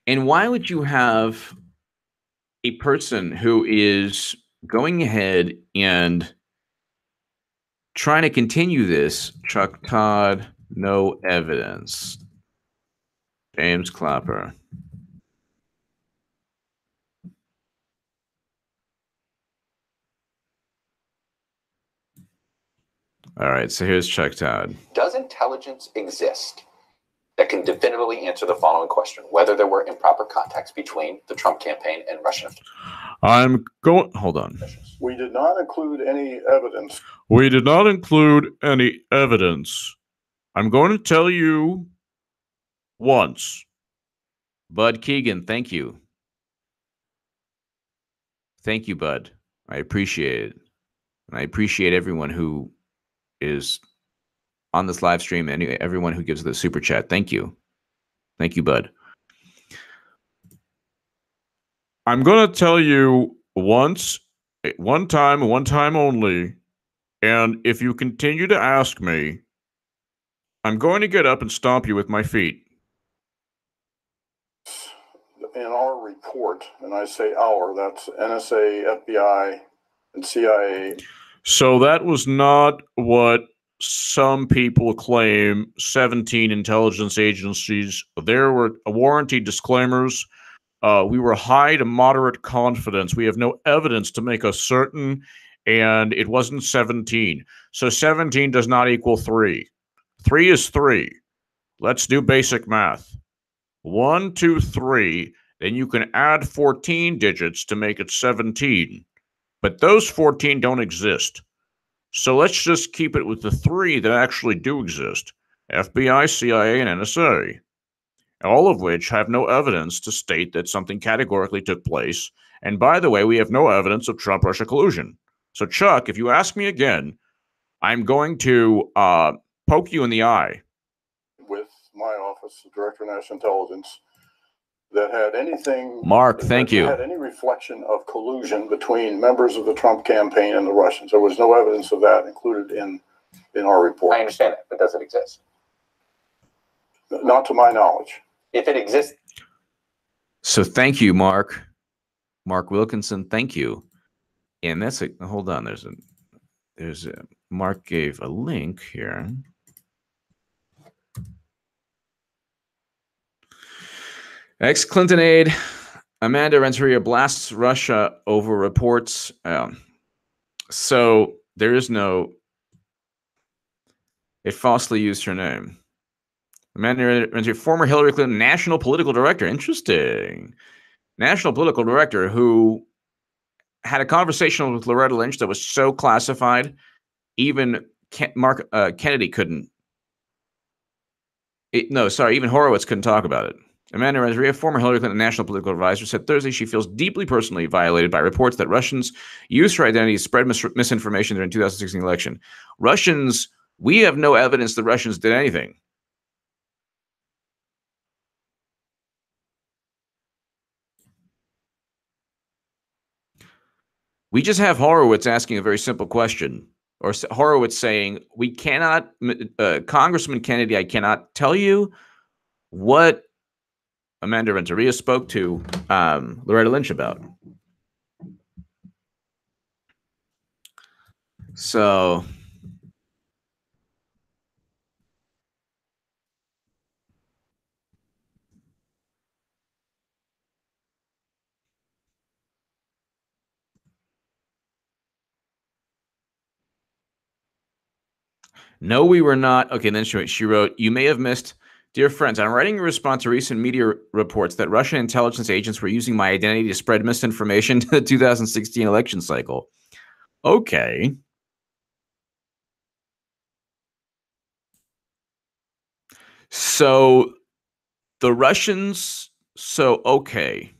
S1: And why would you have a person who is going ahead and trying to continue this? Chuck Todd, no evidence. James Clapper. All right, so here's Chuck Todd.
S4: Does intelligence exist? that can definitively answer the following question: whether there were improper contacts between the Trump campaign and Russian officials.
S1: Hold on.
S5: We did not include any evidence.
S1: We did not include any evidence. I'm going to tell you once. Bud Keegan, thank you. Thank you, Bud. I appreciate it. And I appreciate everyone who is on this live stream and everyone who gives the super chat. Thank you. Thank you, Bud. I'm going to tell you once, one time only, and if you continue to ask me, I'm going to get up and stomp you with my feet.
S5: In our report, and I say our, that's NSA, FBI, and CIA.
S1: So that was not what some people claim. 17 intelligence agencies. There were warranty disclaimers. We were high to moderate confidence. We have no evidence to make us certain, and it wasn't 17. So 17 does not equal 3. 3 is 3. Let's do basic math. 1, 2, 3. Then you can add 14 digits to make it 17. But those 14 don't exist. So let's just keep it with the 3 that actually do exist. FBI, CIA, and NSA. All of which have no evidence to state that something categorically took place. And by the way, we have no evidence of Trump-Russia collusion. So Chuck, if you ask me again, I'm going to poke you in the eye.
S5: With my office, the Director of National Intelligence, that had anything...
S1: Mark, thank you.
S5: ...had any reflection of collusion between members of the Trump campaign and the Russians. There was no evidence of that included in our report.
S4: I understand that, but does it exist?
S5: Not to my knowledge.
S4: If it exists...
S1: So thank you, Mark. Mark Wilkinson, thank you. And that's a... Hold on, there's a... Mark gave a link here. Ex-Clinton aide Amanda Renteria blasts Russia over reports. So there is no... It falsely used her name. Amanda Renteria, former Hillary Clinton national political director. Interesting. National political director who had a conversation with Loretta Lynch that was so classified, even Kennedy couldn't. Even Horowitz couldn't talk about it. Amanda Renteria, former Hillary Clinton national political advisor, said Thursday she feels deeply personally violated by reports that Russians used her identity to spread misinformation during the 2016 election. Russians, we have no evidence the Russians did anything. We just have Horowitz asking a very simple question, or Horowitz saying, we cannot, Congressman Kennedy, I cannot tell you what Amanda Renteria spoke to Loretta Lynch about. So... No, we were not. Okay, and then she wrote, you may have missed, dear friends, I'm writing in response to recent media reports that Russian intelligence agents were using my identity to spread misinformation to the 2016 election cycle. Okay. So the Russians, okay.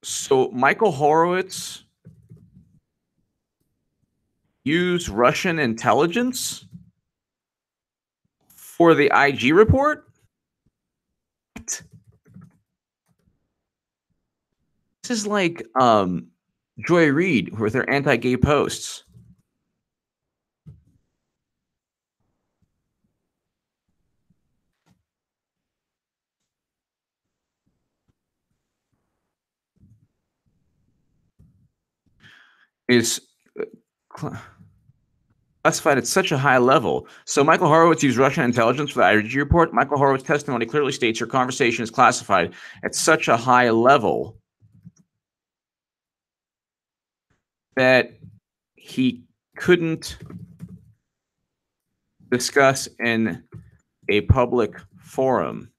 S1: So Michael Horowitz used Russian intelligence for the IG report? What? This is like Joy Reid with her anti-gay posts. Is classified at such a high level. So Michael Horowitz used Russian intelligence for the IG report. Michael Horowitz's testimony clearly states your conversation is classified at such a high level that he couldn't discuss in a public forum.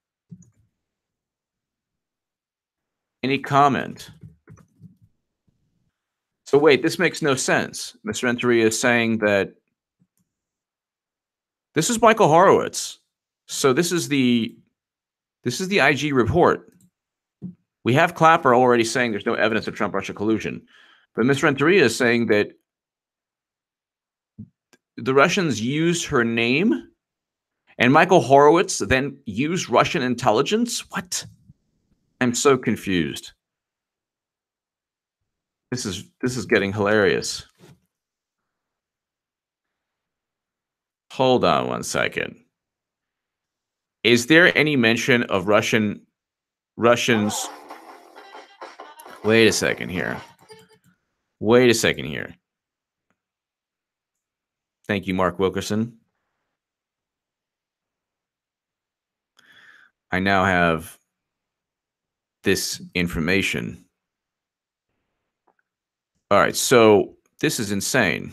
S1: Any comment? So wait, this makes no sense. Mr. Renteria is saying that this is Michael Horowitz. So this is the IG report. We have Clapper already saying there's no evidence of Trump-Russia collusion. But Mr. Renteria is saying that the Russians used her name and Michael Horowitz then used Russian intelligence? What? I'm so confused. This is getting hilarious. Hold on one second. Is there any mention of Russians? Wait a second here. Wait a second here. Thank you, Mark Wilkerson. I now have this information. All right, so this is insane.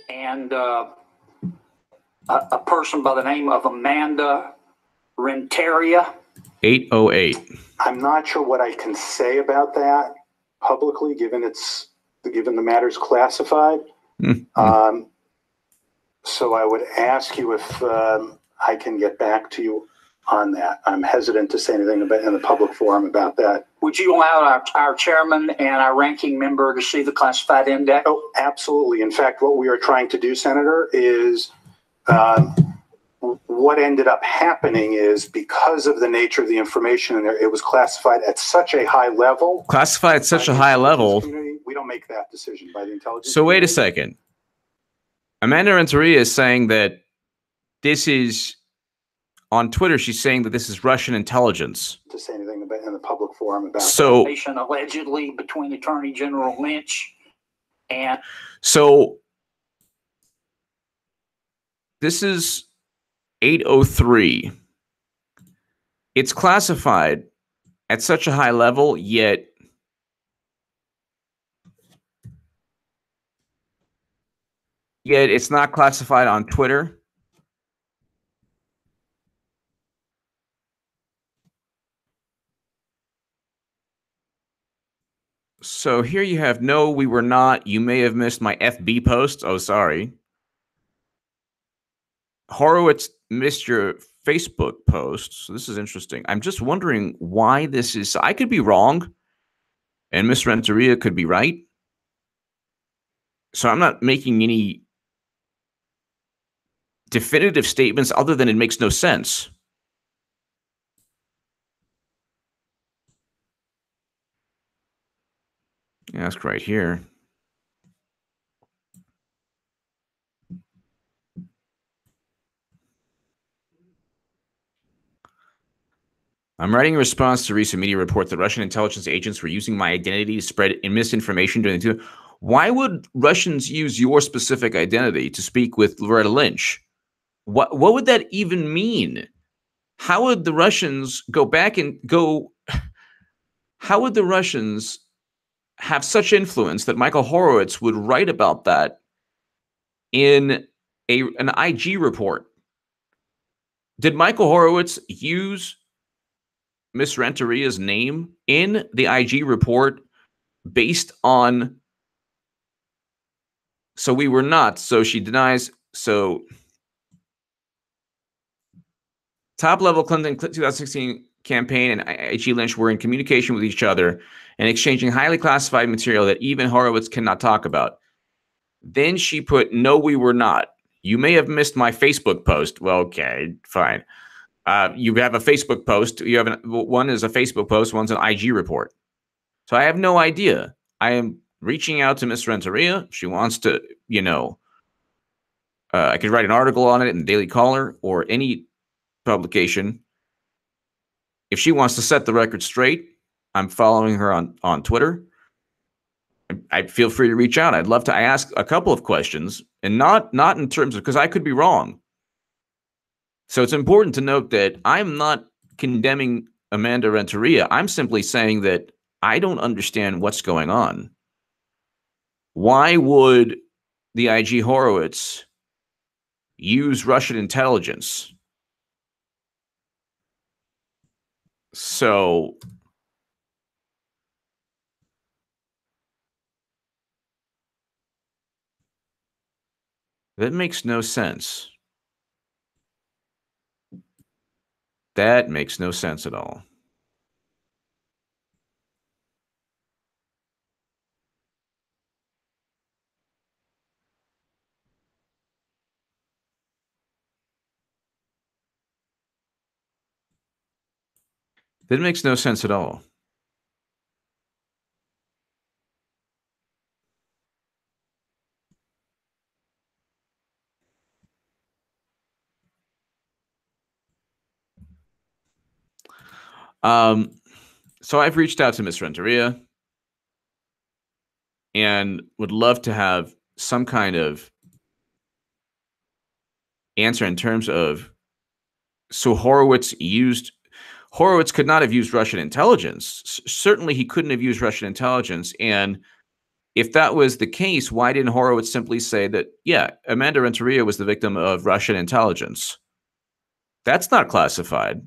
S2: And a person by the name of Amanda Renteria.
S1: 808.
S3: I'm not sure what I can say about that publicly, given the matter's classified. So I would ask you if I can get back to you on that. I'm hesitant to say anything about in the public forum about that.
S2: Would you allow our chairman and our ranking member to see the classified index?
S3: Oh, absolutely. In fact, what we are trying to do, Senator, is what ended up happening is because of the nature of the information in there, it was classified at such a high level.
S1: Classified at such a high level.
S3: We don't make that decision by the intelligence.
S1: So wait a second. Amanda Renteria is saying that this is, on Twitter, she's saying that this is Russian intelligence.
S3: To say anything about in the public forum about
S1: so
S2: that. Allegedly between Attorney General Lynch and...
S1: So this is 803. It's classified at such a high level, yet it's not classified on Twitter. So here you have, no, we were not. You may have missed my FB post. Oh, sorry. Horowitz missed your Facebook post. So this is interesting. I'm just wondering why this is. I could be wrong, and Ms. Renteria could be right. So I'm not making any definitive statements other than it makes no sense. Ask right here. I'm writing a response to recent media report that Russian intelligence agents were using my identity to spread misinformation during the... Why would Russians use your specific identity to speak with Loretta Lynch? What would that even mean? How would the Russians go back and go... How would the Russians have such influence that Michael Horowitz would write about that in an IG report? Did Michael Horowitz use Ms. Renteria's name in the IG report based on... So we were not. So she denies. So top-level Clinton 2016 campaign and IG Lynch were in communication with each other and exchanging highly classified material that even Horowitz cannot talk about. Then she put, no, we were not. You may have missed my Facebook post. Well, okay, fine. You have a Facebook post. You have one is a Facebook post. One's an IG report. So I have no idea. I am reaching out to Ms. Renteria. She wants to, I could write an article on it in the Daily Caller or any publication. If she wants to set the record straight, I'm following her on Twitter. I feel free to reach out. I'd love to ask a couple of questions, and not in terms of, because I could be wrong. So it's important to note that I'm not condemning Amanda Renteria. I'm simply saying that I don't understand what's going on. Why would the IG Horowitz use Russian intelligence? So that makes no sense. That makes no sense at all. That makes no sense at all. So I've reached out to Ms. Renteria and would love to have some kind of answer in terms of, so Horowitz could not have used Russian intelligence. Certainly he couldn't have used Russian intelligence. And if that was the case, why didn't Horowitz simply say that, yeah, Amanda Renteria was the victim of Russian intelligence? That's not classified.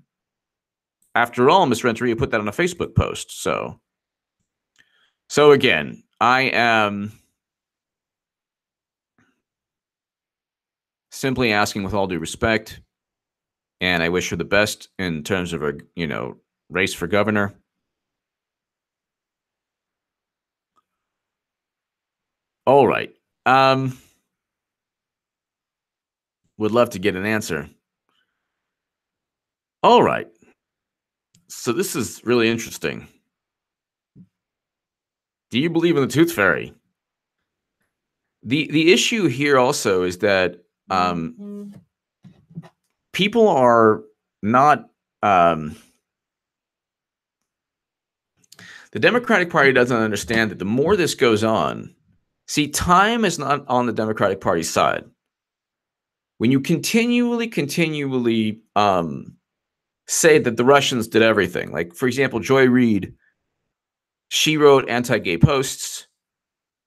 S1: After all, Ms. Renteria put that on a Facebook post. So again, I am simply asking with all due respect, and I wish her the best in terms of her, race for governor. All right. Would love to get an answer. All right. So this is really interesting. Do you believe in the tooth fairy? The issue here also is that people are not the Democratic Party doesn't understand that the more this goes on, see, time is not on the Democratic Party's side. When you continually say that the Russians did everything, like, for example, Joy Reid, she wrote anti-gay posts,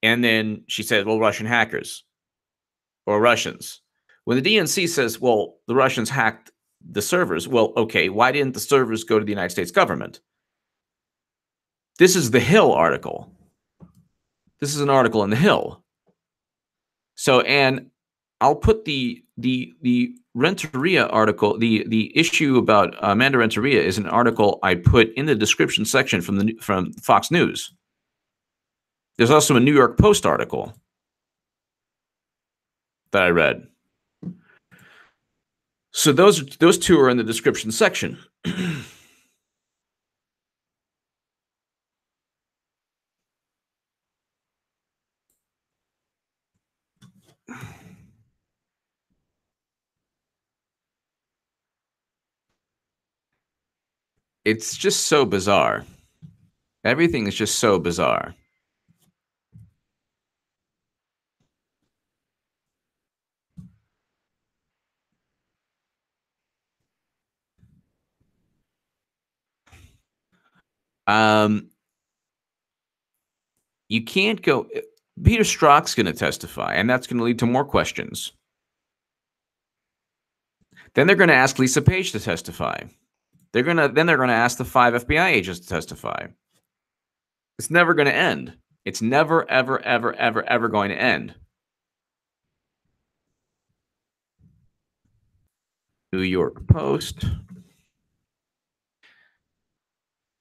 S1: and then she said, well, Russian hackers or Russians. When the DNC says, well, the Russians hacked the servers, well, okay, why didn't the servers go to the United States government? This is the Hill article. This is an article in the Hill. So, and I'll put the Renteria article, the issue about Amanda Renteria is an article I put in the description section from Fox News. There's also a New York Post article that I read. So those two are in the description section. It's just so bizarre. Everything is just so bizarre. You can't go. Peter Strzok's going to testify, and that's going to lead to more questions. Then they're going to ask Lisa Page to testify. They're going to ask the 5 FBI agents to testify. It's never going to end. It's never, ever, ever, ever, ever going to end. New York Post.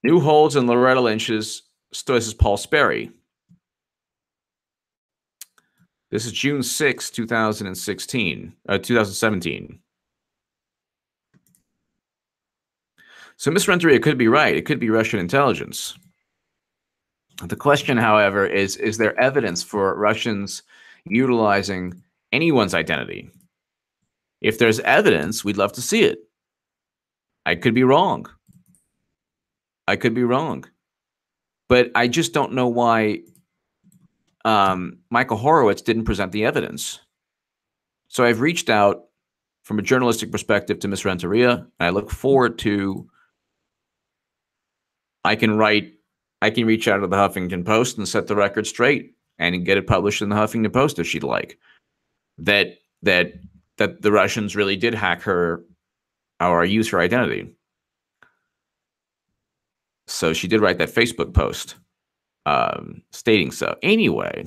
S1: New holds in Loretta Lynch's. This is Paul Sperry. This is June 6, 2017. So Ms. Renteria could be right. It could be Russian intelligence. The question, however, is there evidence for Russians utilizing anyone's identity? If there's evidence, we'd love to see it. I could be wrong. But I just don't know why Michael Horowitz didn't present the evidence. So I've reached out from a journalistic perspective to Ms. Renteria, and I look forward to I can reach out to the Huffington Post and set the record straight. and get it published in the Huffington Post if she'd like. That the Russians really did hack her or use her identity. So she did write that Facebook post stating so. Anyway.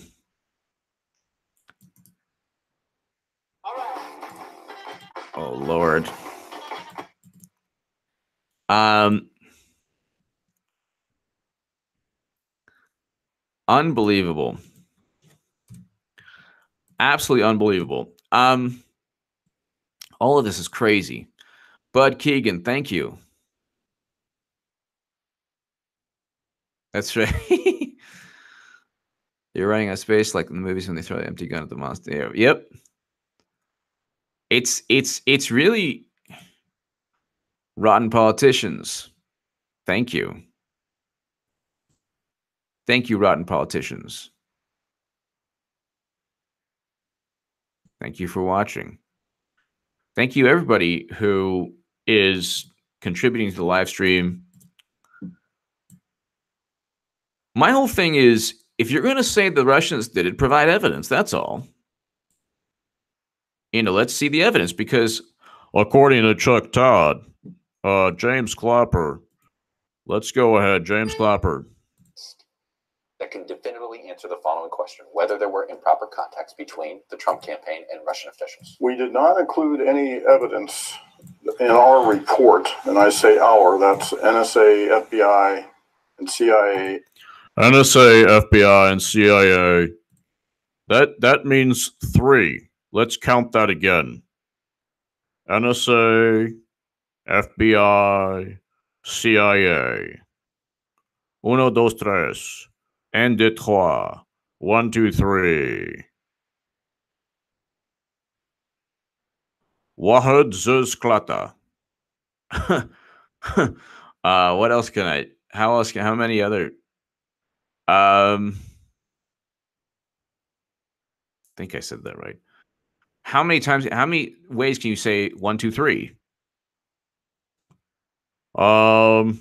S1: Oh, Lord. Unbelievable. Absolutely unbelievable. All of this is crazy. Bud Keegan, thank you. That's right. You're running out of space like in the movies when they throw the empty gun at the monster. Yep. It's really rotten politicians. Thank you. Thank you, rotten politicians. Thank you for watching. Thank you, everybody who is contributing to the live stream. My whole thing is, if you're going to say the Russians did it, provide evidence. That's all. Let's see the evidence, because according to Chuck Todd, James Clapper, let's go ahead, James Clapper.
S4: That can definitively answer the following question: whether there were improper contacts between the Trump campaign and Russian officials.
S5: We did not include any evidence in our report, and I say our, that's NSA, FBI, and CIA.
S1: NSA, FBI, and CIA. That means 3. Let's count that again. NSA, FBI, CIA. 1, 2, 3. 1, 2, 3. 1, 2, 3. Wahad Zuzklata. What else can I? How many other? I think I said that right. How many ways can you say 1, 2, 3? Achad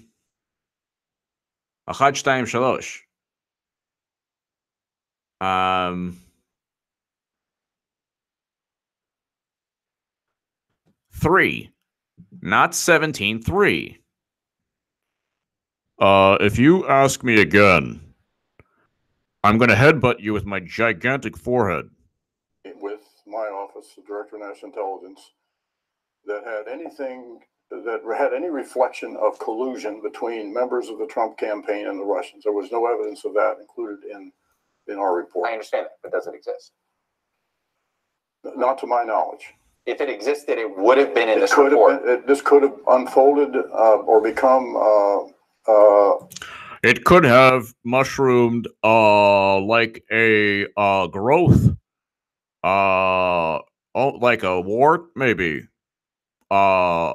S1: Shtayim Shalosh. 3, not 17. 3. If you ask me again, I'm going to headbutt you with my gigantic forehead.
S5: With my office, the Director of National Intelligence, that had any reflection of collusion between members of the Trump campaign and the Russians. There was no evidence of that included in our report.
S4: I understand that, but does it exist?
S5: Not to my knowledge.
S4: If it existed, it would have been in this report.
S5: This could have unfolded or become.
S1: It could have mushroomed like a growth, like a wart, maybe. A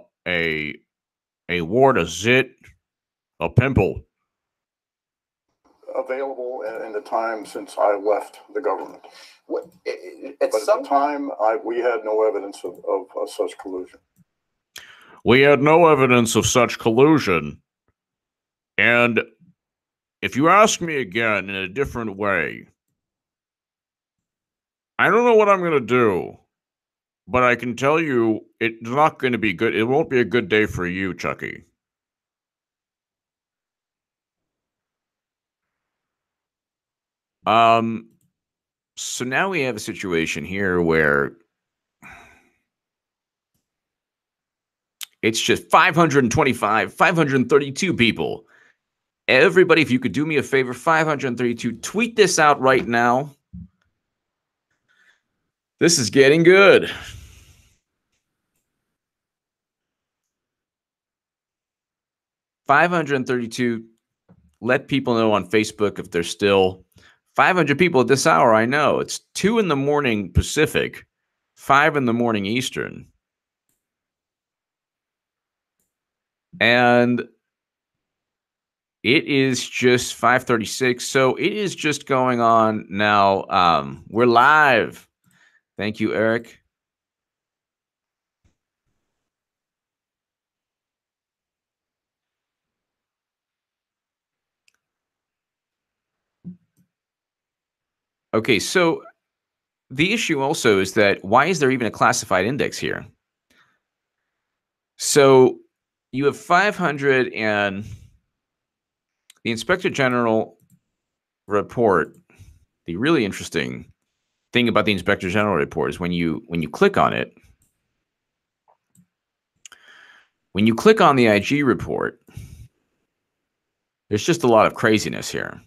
S1: wart, a zit, a pimple.
S5: Available in the time since I left the government. At the time, we had no evidence of such collusion.
S1: We had no evidence of such collusion. And if you ask me again in a different way, I don't know what I'm going to do, but I can tell you it's not going to be good. It won't be a good day for you, Chucky. So now we have a situation here where it's just 525, 532 people. Everybody, if you could do me a favor, 532, tweet this out right now. This is getting good. $532. Let people know on Facebook if they're still 500 people at this hour. I know it's 2 in the morning Pacific, 5 in the morning Eastern. And it is just 5:36. So it is just going on now. We're live. Thank you, Eric. Okay, so the issue also is that why is there even a classified index here? So you have 500, and the Inspector General report. The really interesting thing about the Inspector General report is when you click on it, when you click on the IG report, there's just a lot of craziness here.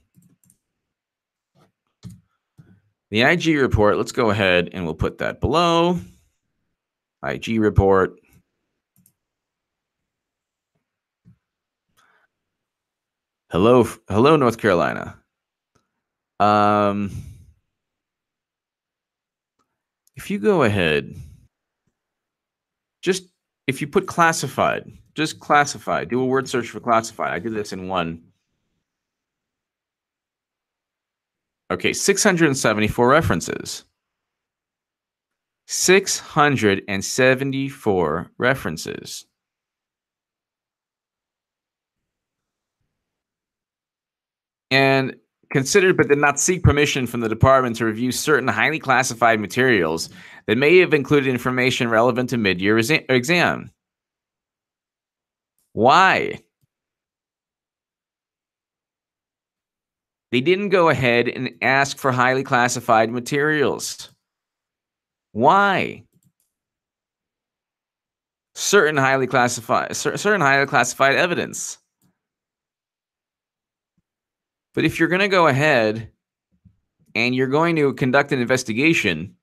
S1: The IG report, let's go ahead and we'll put that below. IG report. Hello, North Carolina. If you go ahead, just if you put classified, just classified, do a word search for classified. I did this in one. Okay, 674 references. 674 references. And considered but did not seek permission from the department to review certain highly classified materials that may have included information relevant to mid-year exam. Why? They didn't go ahead and ask for highly classified materials. Why? Certain highly classified evidence. But if you're going to go ahead and you're going to conduct an investigation,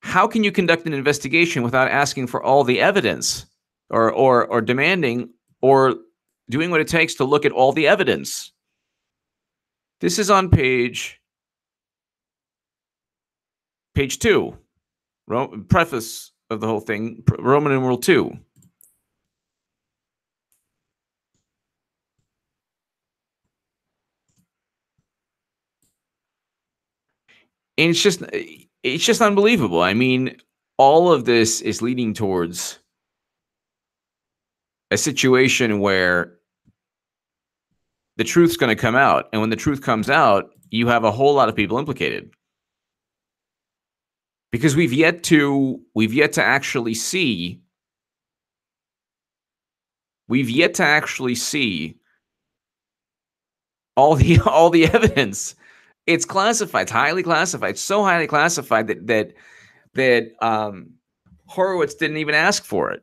S1: how can you conduct an investigation without asking for all the evidence or demanding or doing what it takes to look at all the evidence? This is on page 2, preface of the whole thing, Roman numeral 2. And it's just unbelievable. I mean, all of this is leading towards a situation where the truth's going to come out. And when the truth comes out, you have a whole lot of people implicated. Because we've yet to actually see all the evidence. It's classified. It's highly classified. So highly classified that Horowitz didn't even ask for it.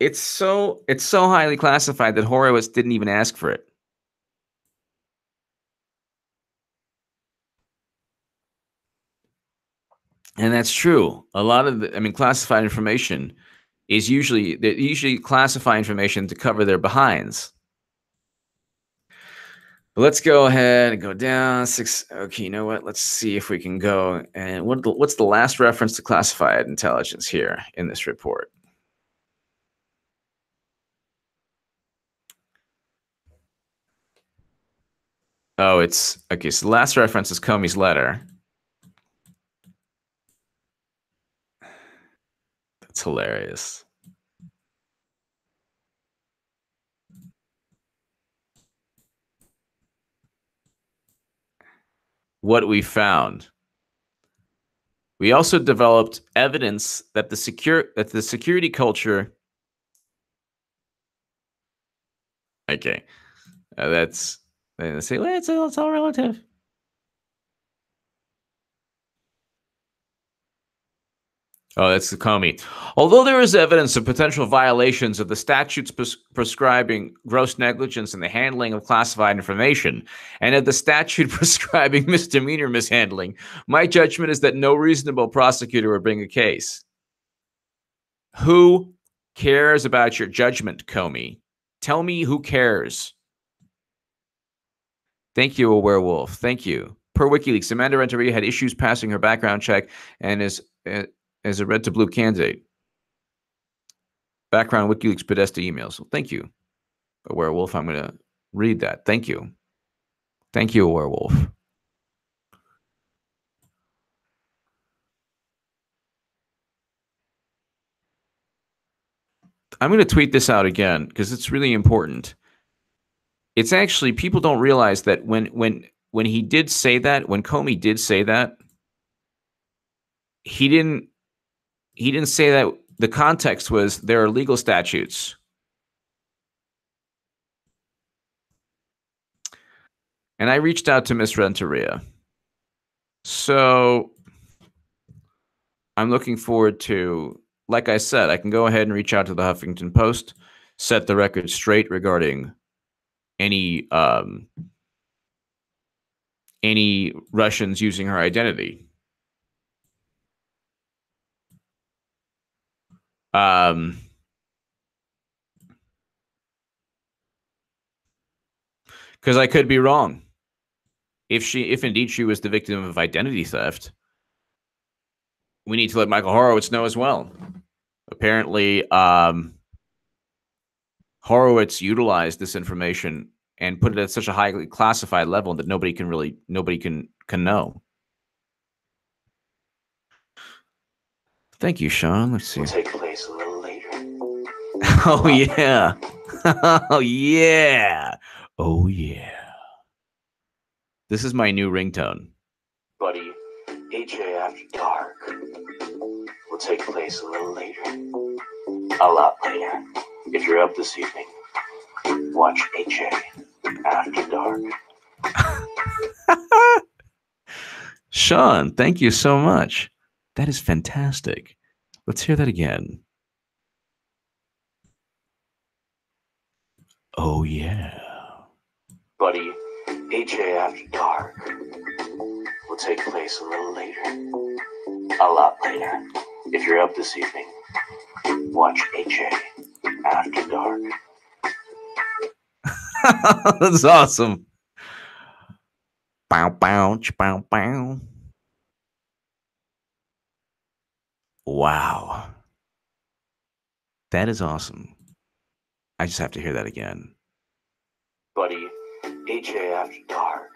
S1: It's so highly classified that Horowitz didn't even ask for it. And that's true. A lot of classified information is they usually classify information to cover their behinds. Let's go ahead and go down 6. Okay, you know what? Let's see if we can go. And what's the last reference to classified intelligence here in this report? Oh, it's okay. So the last reference is Comey's letter. That's hilarious. What we found. We also developed evidence that the security culture. Okay, that's they say, well, it's all relative. Oh, that's the Comey. Although there is evidence of potential violations of the statutes prescribing gross negligence in the handling of classified information and of the statute prescribing misdemeanor mishandling, my judgment is that no reasonable prosecutor would bring a case. Who cares about your judgment, Comey? Tell me who cares. Thank you, a werewolf. Thank you. Per WikiLeaks, Amanda Renteria had issues passing her background check and is a red to blue candidate. Background WikiLeaks Podesta emails. Well, thank you, a werewolf. I'm going to read that. Thank you. Thank you, a werewolf. I'm going to tweet this out again because it's really important. It's actually, people don't realize that when he did say that, when Comey did say that, he didn't say that. The context was there are legal statutes. And I reached out to Miss Renteria. So I'm looking forward to, like I said, I can go ahead and reach out to the Huffington Post, set the record straight regarding any Russians using her identity. Because I could be wrong. If indeed she was the victim of identity theft, we need to let Michael Horowitz know as well. Apparently, Horowitz utilized this information and put it at such a highly classified level that nobody can know. Thank you, Sean. Let's see.
S6: Will take place a little later.
S1: Oh yeah. Oh yeah. Oh yeah. This is my new ringtone.
S6: Buddy, HA After Dark will take place a little later. A lot later. If you're up this evening, watch HA After Dark.
S1: Sean, thank you so much. That is fantastic. Let's hear that again. Oh yeah.
S6: Buddy, HA After Dark will take place a little later. A lot later. If you're up this evening, watch HA After Dark.
S1: That's awesome. Bow, bow, bow, bow. Wow. That is awesome. I just have to hear that again.
S6: Buddy, HA After Dark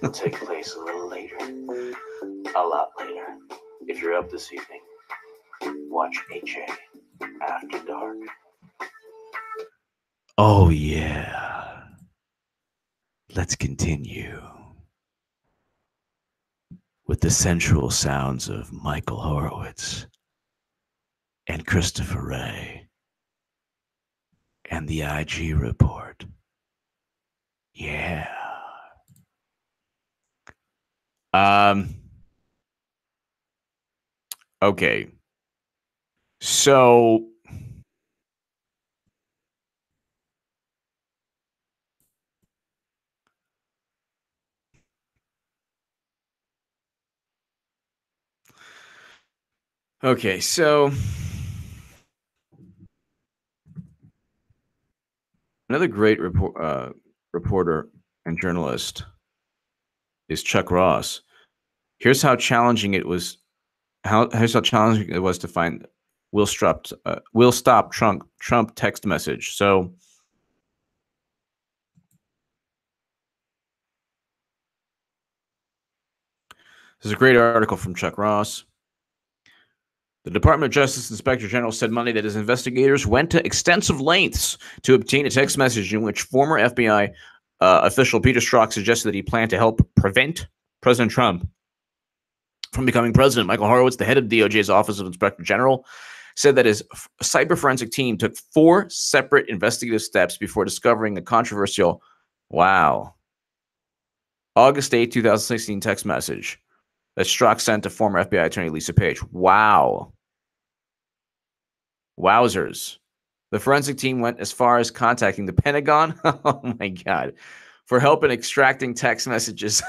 S6: will take place a little later. A lot later. If you're up this evening, watch HA After Dark.
S1: Oh, yeah. Let's continue with the sensual sounds of Michael Horowitz and Christopher Wray and the IG report. Yeah. Okay. So another great reporter and journalist is Chuck Ross. Here's how challenging it was. Here's how challenging it was to find "Will stop Trump" text message. So this is a great article from Chuck Ross. The Department of Justice Inspector General said Monday that his investigators went to extensive lengths to obtain a text message in which former FBI official Peter Strzok suggested that he planned to help prevent President Trump from becoming president. Michael Horowitz, the head of DOJ's Office of Inspector General, said that his cyber forensic team took 4 separate investigative steps before discovering a controversial, August 8, 2016 text message that Strzok sent to former FBI attorney Lisa Page. Wow. Wowzers. The forensic team went as far as contacting the Pentagon. Oh my God. For help in extracting text messages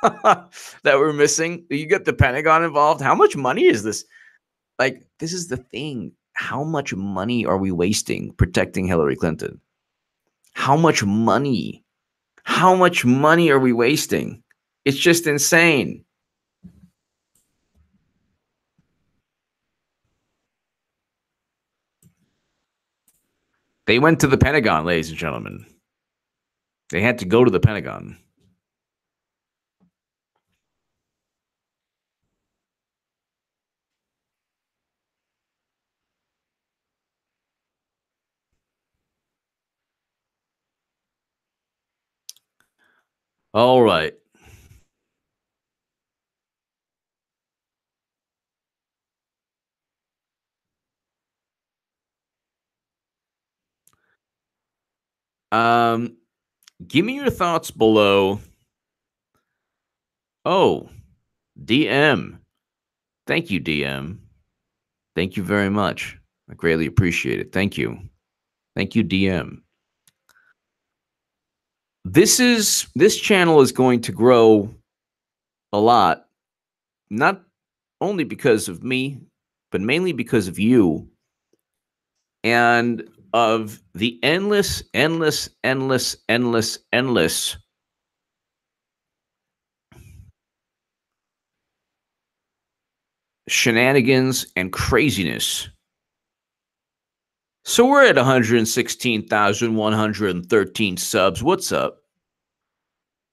S1: that were missing. You get the Pentagon involved. How much money is this? Like, this is the thing. How much money are we wasting protecting Hillary Clinton? How much money? How much money are we wasting? It's just insane. They went to the Pentagon, ladies and gentlemen. They had to go to the Pentagon. All right. Give me your thoughts below. Oh, DM. Thank you, DM. Thank you very much. I greatly appreciate it. Thank you. Thank you, DM. This channel is going to grow a lot, not only because of me, but mainly because of you and of the endless shenanigans and craziness. So we're at 116,113 subs. What's up?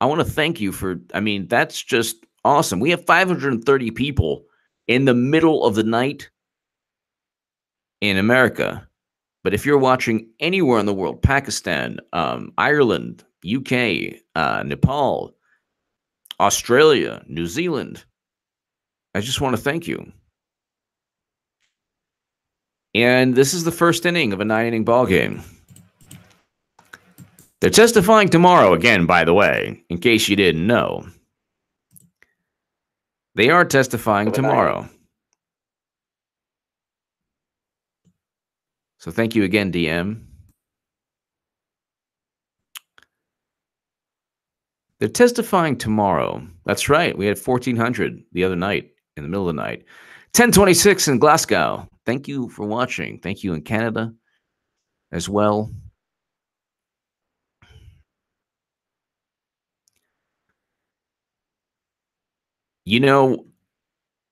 S1: I want to thank you for, I mean, that's just awesome. We have 530 people in the middle of the night in America. But if you're watching anywhere in the world, Pakistan, Ireland, UK, Nepal, Australia, New Zealand, I just want to thank you. And this is the first inning of a 9-inning ball game. They're testifying tomorrow again, by the way, in case you didn't know. They are testifying tomorrow. So thank you again, DM. They're testifying tomorrow. That's right. We had 1,400 the other night, in the middle of the night. 10:26 in Glasgow. Thank you for watching. Thank you in Canada as well. You know,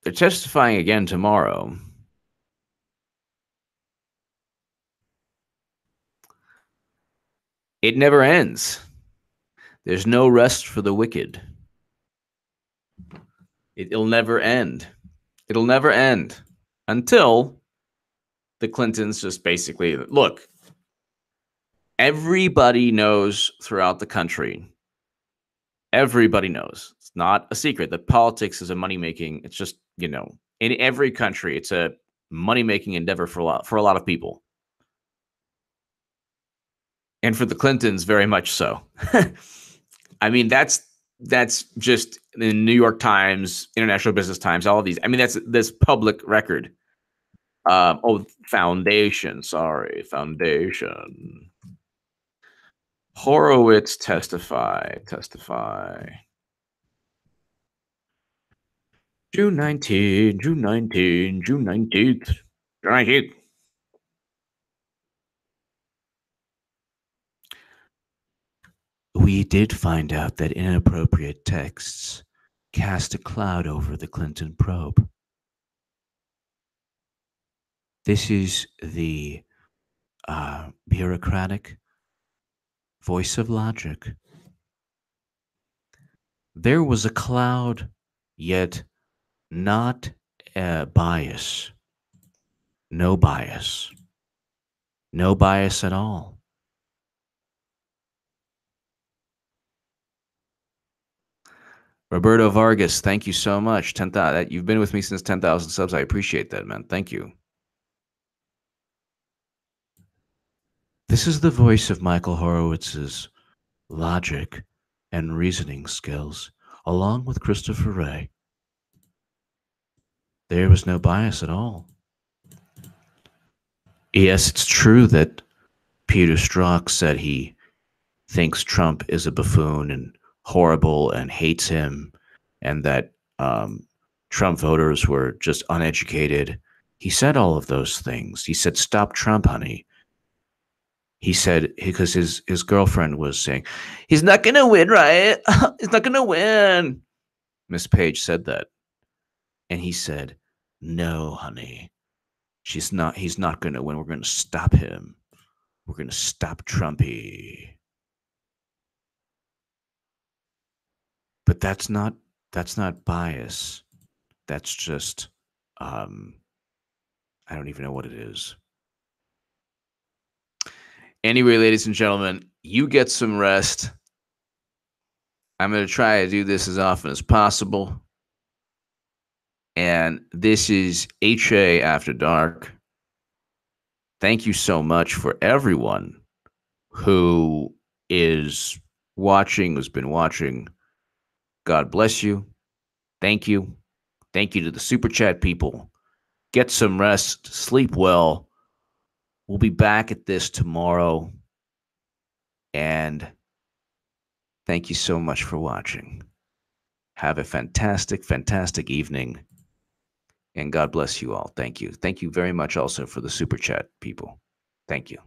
S1: they're testifying again tomorrow. It never ends. There's no rest for the wicked. It'll never end. It'll never end until the Clintons just basically, look, everybody knows throughout the country. Everybody knows. It's not a secret that politics is a money-making. It's just, you know, in every country, it's a money-making endeavor for a lot of people. And for the Clintons, very much so. I mean, that's just the New York Times, International Business Times, all of these. I mean, that's this public record. Foundation. Sorry, Foundation. Horowitz testify. June 19th, June 19th, June 19th, June 19th. We did find out that inappropriate texts cast a cloud over the Clinton probe. This is the bureaucratic voice of logic. There was a cloud, yet not bias. No bias. No bias at all. Roberto Vargas, thank you so much. 10,000. You've been with me since 10,000 subs. I appreciate that, man. Thank you. This is the voice of Michael Horowitz's logic and reasoning skills, along with Christopher Wray. There was no bias at all. Yes, it's true that Peter Strzok said he thinks Trump is a buffoon and horrible and hates him, and that Trump voters were just uneducated. He said all of those things. He said, "Stop Trump, honey." He said, because his girlfriend was saying, "He's not going to win, right? He's not going to win." Miss Page said that. And he said, "No, honey, he's not going to win. We're going to stop him. We're going to stop Trumpy." But that's not bias. That's just, I don't even know what it is. Anyway, ladies and gentlemen, you get some rest. I'm going to try to do this as often as possible. And this is HA After Dark. Thank you so much for everyone who is watching, who's been watching. God bless you. Thank you. Thank you to the Super Chat people. Get some rest. Sleep well. We'll be back at this tomorrow. And thank you so much for watching. Have a fantastic, fantastic evening. And God bless you all. Thank you. Thank you very much also for the Super Chat people. Thank you.